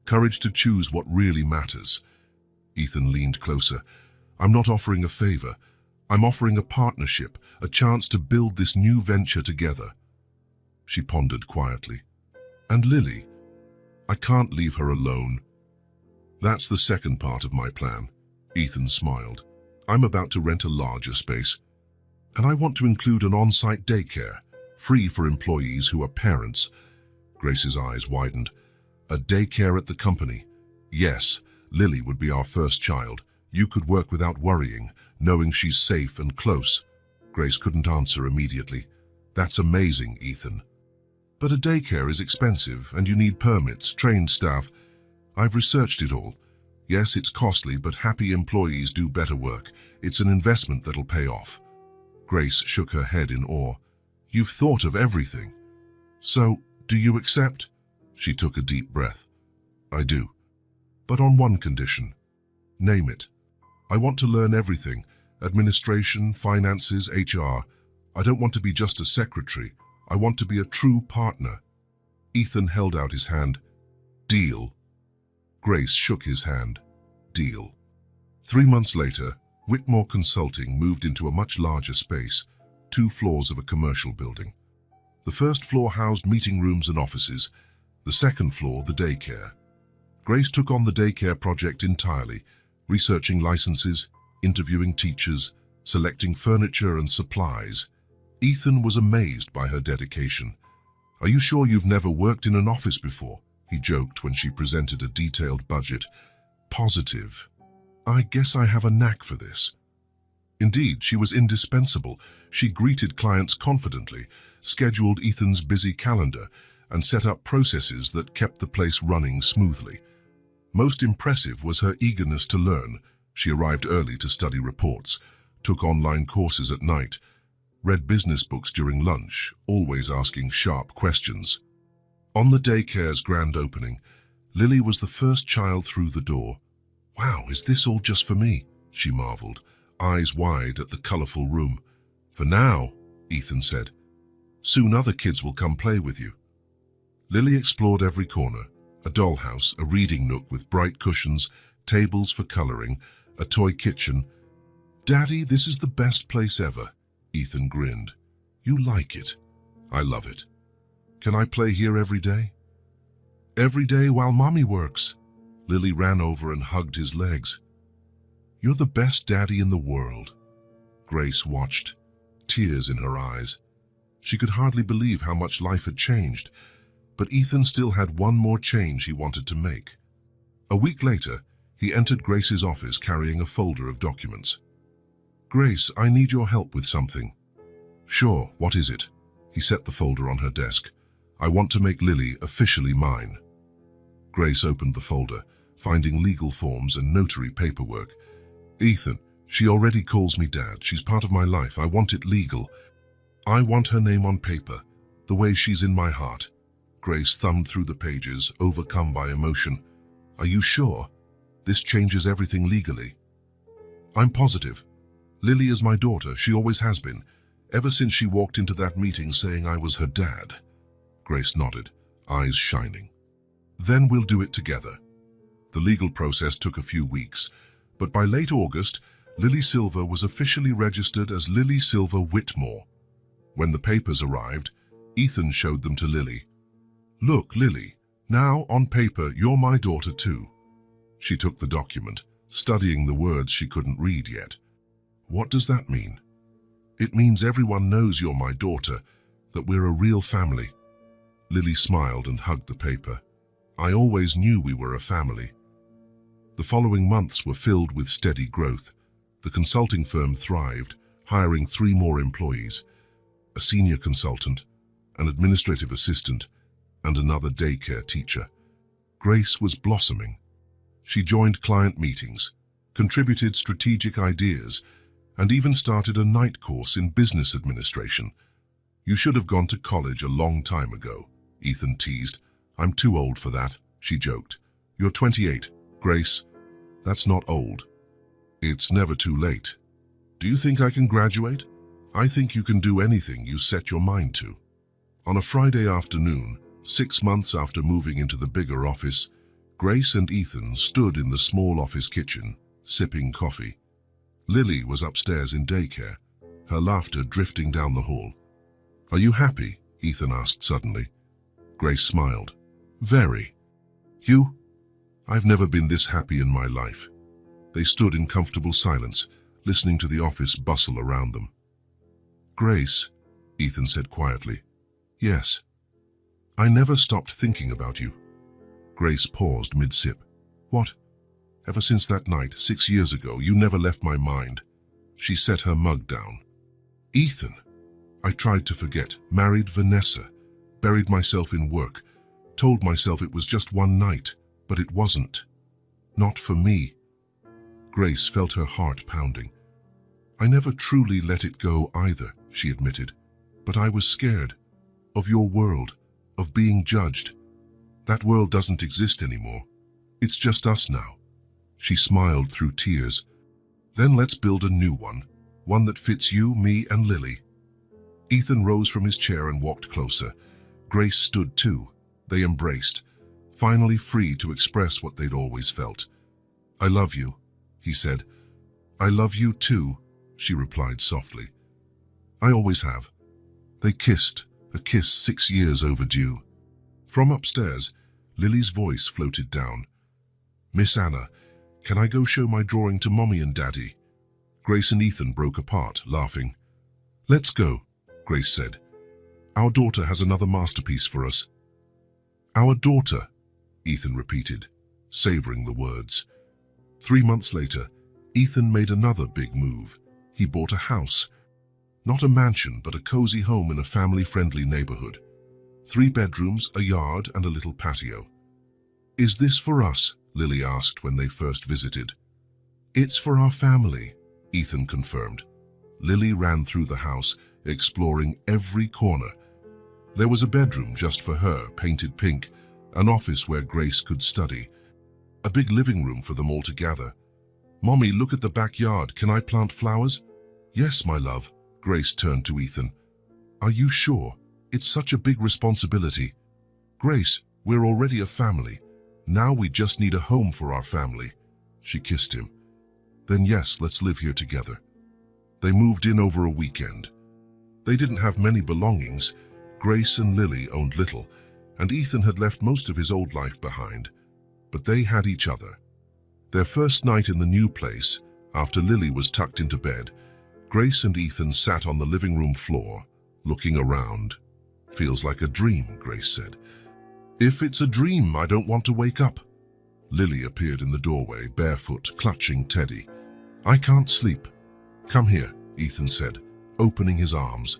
Courage to choose what really matters. Ethan leaned closer. I'm not offering a favor. I'm offering a partnership, a chance to build this new venture together. She pondered quietly. And Lily? I can't leave her alone. That's the second part of my plan. Ethan smiled. I'm about to rent a larger space. And I want to include an on-site daycare, free for employees who are parents. Grace's eyes widened. A daycare at the company? Yes, Lily would be our first child. You could work without worrying, knowing she's safe and close. Grace couldn't answer immediately. That's amazing, Ethan. But a daycare is expensive, and you need permits, trained staff. I've researched it all. Yes, it's costly, but happy employees do better work. It's an investment that'll pay off. Grace shook her head in awe. You've thought of everything. So, do you accept? She took a deep breath. I do. But on one condition. Name it. I want to learn everything. Administration, finances, HR. I don't want to be just a secretary. I want to be a true partner. Ethan held out his hand. Deal. Grace shook his hand. Deal. 3 months later, Whitmore Consulting moved into a much larger space, 2 floors of a commercial building. The first floor housed meeting rooms and offices, the second floor the daycare. Grace took on the daycare project entirely, researching licenses, interviewing teachers, selecting furniture and supplies. Ethan was amazed by her dedication. Are you sure you've never worked in an office before? He joked when she presented a detailed budget. Positive. I guess I have a knack for this. Indeed, she was indispensable. She greeted clients confidently, scheduled Ethan's busy calendar, and set up processes that kept the place running smoothly. Most impressive was her eagerness to learn. She arrived early to study reports, took online courses at night, read business books during lunch, always asking sharp questions. On the daycare's grand opening, Lily was the first child through the door. Wow, is this all just for me? She marveled, eyes wide at the colorful room. For now, Ethan said. Soon other kids will come play with you. Lily explored every corner, a dollhouse, a reading nook with bright cushions, tables for coloring, a toy kitchen. Daddy, this is the best place ever. Ethan grinned. You like it. I love it. Can I play here every day? Every day while Mommy works. Lily ran over and hugged his legs. You're the best daddy in the world. Grace watched, tears in her eyes. She could hardly believe how much life had changed, but Ethan still had one more change he wanted to make. A week later, he entered Grace's office carrying a folder of documents. Grace, I need your help with something. Sure, what is it? He set the folder on her desk. I want to make Lily officially mine. Grace opened the folder, finding legal forms and notary paperwork. Ethan, she already calls me Dad. She's part of my life. I want it legal. I want her name on paper, the way she's in my heart. Grace thumbed through the pages, overcome by emotion. Are you sure? This changes everything legally. I'm positive. Lily is my daughter. She always has been, ever since she walked into that meeting saying I was her dad. Grace nodded, eyes shining. Then we'll do it together. The legal process took a few weeks, but by late August, Lily Silver was officially registered as Lily Silver Whitmore. When the papers arrived, Ethan showed them to Lily. Look, Lily, now on paper you're my daughter too. She took the document, studying the words she couldn't read yet. What does that mean? It means everyone knows you're my daughter, that we're a real family. Lily smiled and hugged the paper. I always knew we were a family. The following months were filled with steady growth. The consulting firm thrived, hiring 3 more employees, a senior consultant, an administrative assistant, and another daycare teacher. Grace was blossoming. She joined client meetings, contributed strategic ideas, and even started a night course in business administration. You should have gone to college a long time ago, Ethan teased. I'm too old for that, she joked. You're 28, Grace. That's not old. It's never too late. Do you think I can graduate? I think you can do anything you set your mind to. On a Friday afternoon, 6 months after moving into the bigger office, Grace and Ethan stood in the small office kitchen, sipping coffee. Lily was upstairs in daycare, her laughter drifting down the hall. "Are you happy?" Ethan asked suddenly. Grace smiled. "Very." "You?" "I've never been this happy in my life." They stood in comfortable silence, listening to the office bustle around them. "Grace," Ethan said quietly. "Yes." "I never stopped thinking about you." Grace paused mid-sip. "What?" "Ever since that night, 6 years ago, you never left my mind." She set her mug down. "Ethan, I tried to forget, married Vanessa, buried myself in work, told myself it was just one night, but it wasn't. Not for me." Grace felt her heart pounding. "I never truly let it go either," she admitted. "But I was scared. Of your world, of being judged. That world doesn't exist anymore. It's just us now." She smiled through tears. "Then let's build a new one that fits you, me, and Lily." Ethan rose from his chair and walked closer. Grace stood too. They embraced, finally free to express what they'd always felt. "I love you," he said. "I love you too," she replied softly. "I always have." They kissed, a kiss 6 years overdue. From upstairs, Lily's voice floated down. "Miss Anna, can I go show my drawing to Mommy and Daddy?" Grace and Ethan broke apart, laughing. "Let's go," Grace said. "Our daughter has another masterpiece for us." "Our daughter," Ethan repeated, savoring the words. 3 months later, Ethan made another big move. He bought a house. Not a mansion, but a cozy home in a family-friendly neighborhood. 3 bedrooms, a yard, and a little patio. "Is this for us?" Lily asked when they first visited. "It's for our family," Ethan confirmed. Lily ran through the house, exploring every corner. There was a bedroom just for her, painted pink, an office where Grace could study, a big living room for them all to gather. "Mommy, look at the backyard. Can I plant flowers?" "Yes, my love." Grace turned to Ethan. "Are you sure? It's such a big responsibility." "Grace, we're already a family. Now we just need a home for our family." She kissed him. "Then yes, let's live here together." They moved in over a weekend. They didn't have many belongings. Grace and Lily owned little, and Ethan had left most of his old life behind. But they had each other. Their first night in the new place, after Lily was tucked into bed, Grace and Ethan sat on the living room floor, looking around. "Feels like a dream," Grace said. "If it's a dream, I don't want to wake up." Lily appeared in the doorway, barefoot, clutching Teddy. "I can't sleep." "Come here," Ethan said, opening his arms.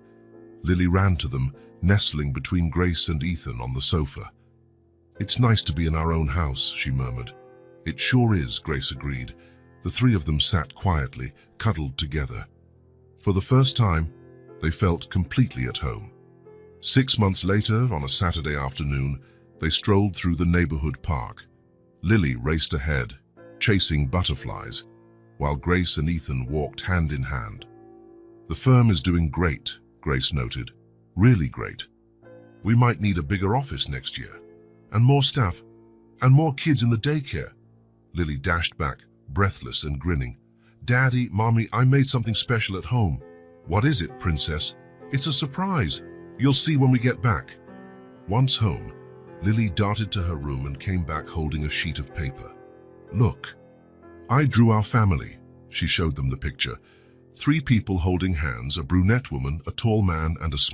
Lily ran to them, nestling between Grace and Ethan on the sofa. "It's nice to be in our own house," she murmured. "It sure is," Grace agreed. The 3 of them sat quietly, cuddled together. For the first time, they felt completely at home. 6 months later, on a Saturday afternoon, they strolled through the neighborhood park. Lily raced ahead, chasing butterflies, while Grace and Ethan walked hand in hand. "The firm is doing great," Grace noted. "Really great. We might need a bigger office next year, and more staff, and more kids in the daycare." Lily dashed back, breathless and grinning. "Daddy, Mommy, I made something special at home." "What is it, Princess?" "It's a surprise. You'll see when we get back." Once home, Lily darted to her room and came back holding a sheet of paper. "Look, I drew our family." She showed them the picture. 3 people holding hands, a brunette woman, a tall man, and a small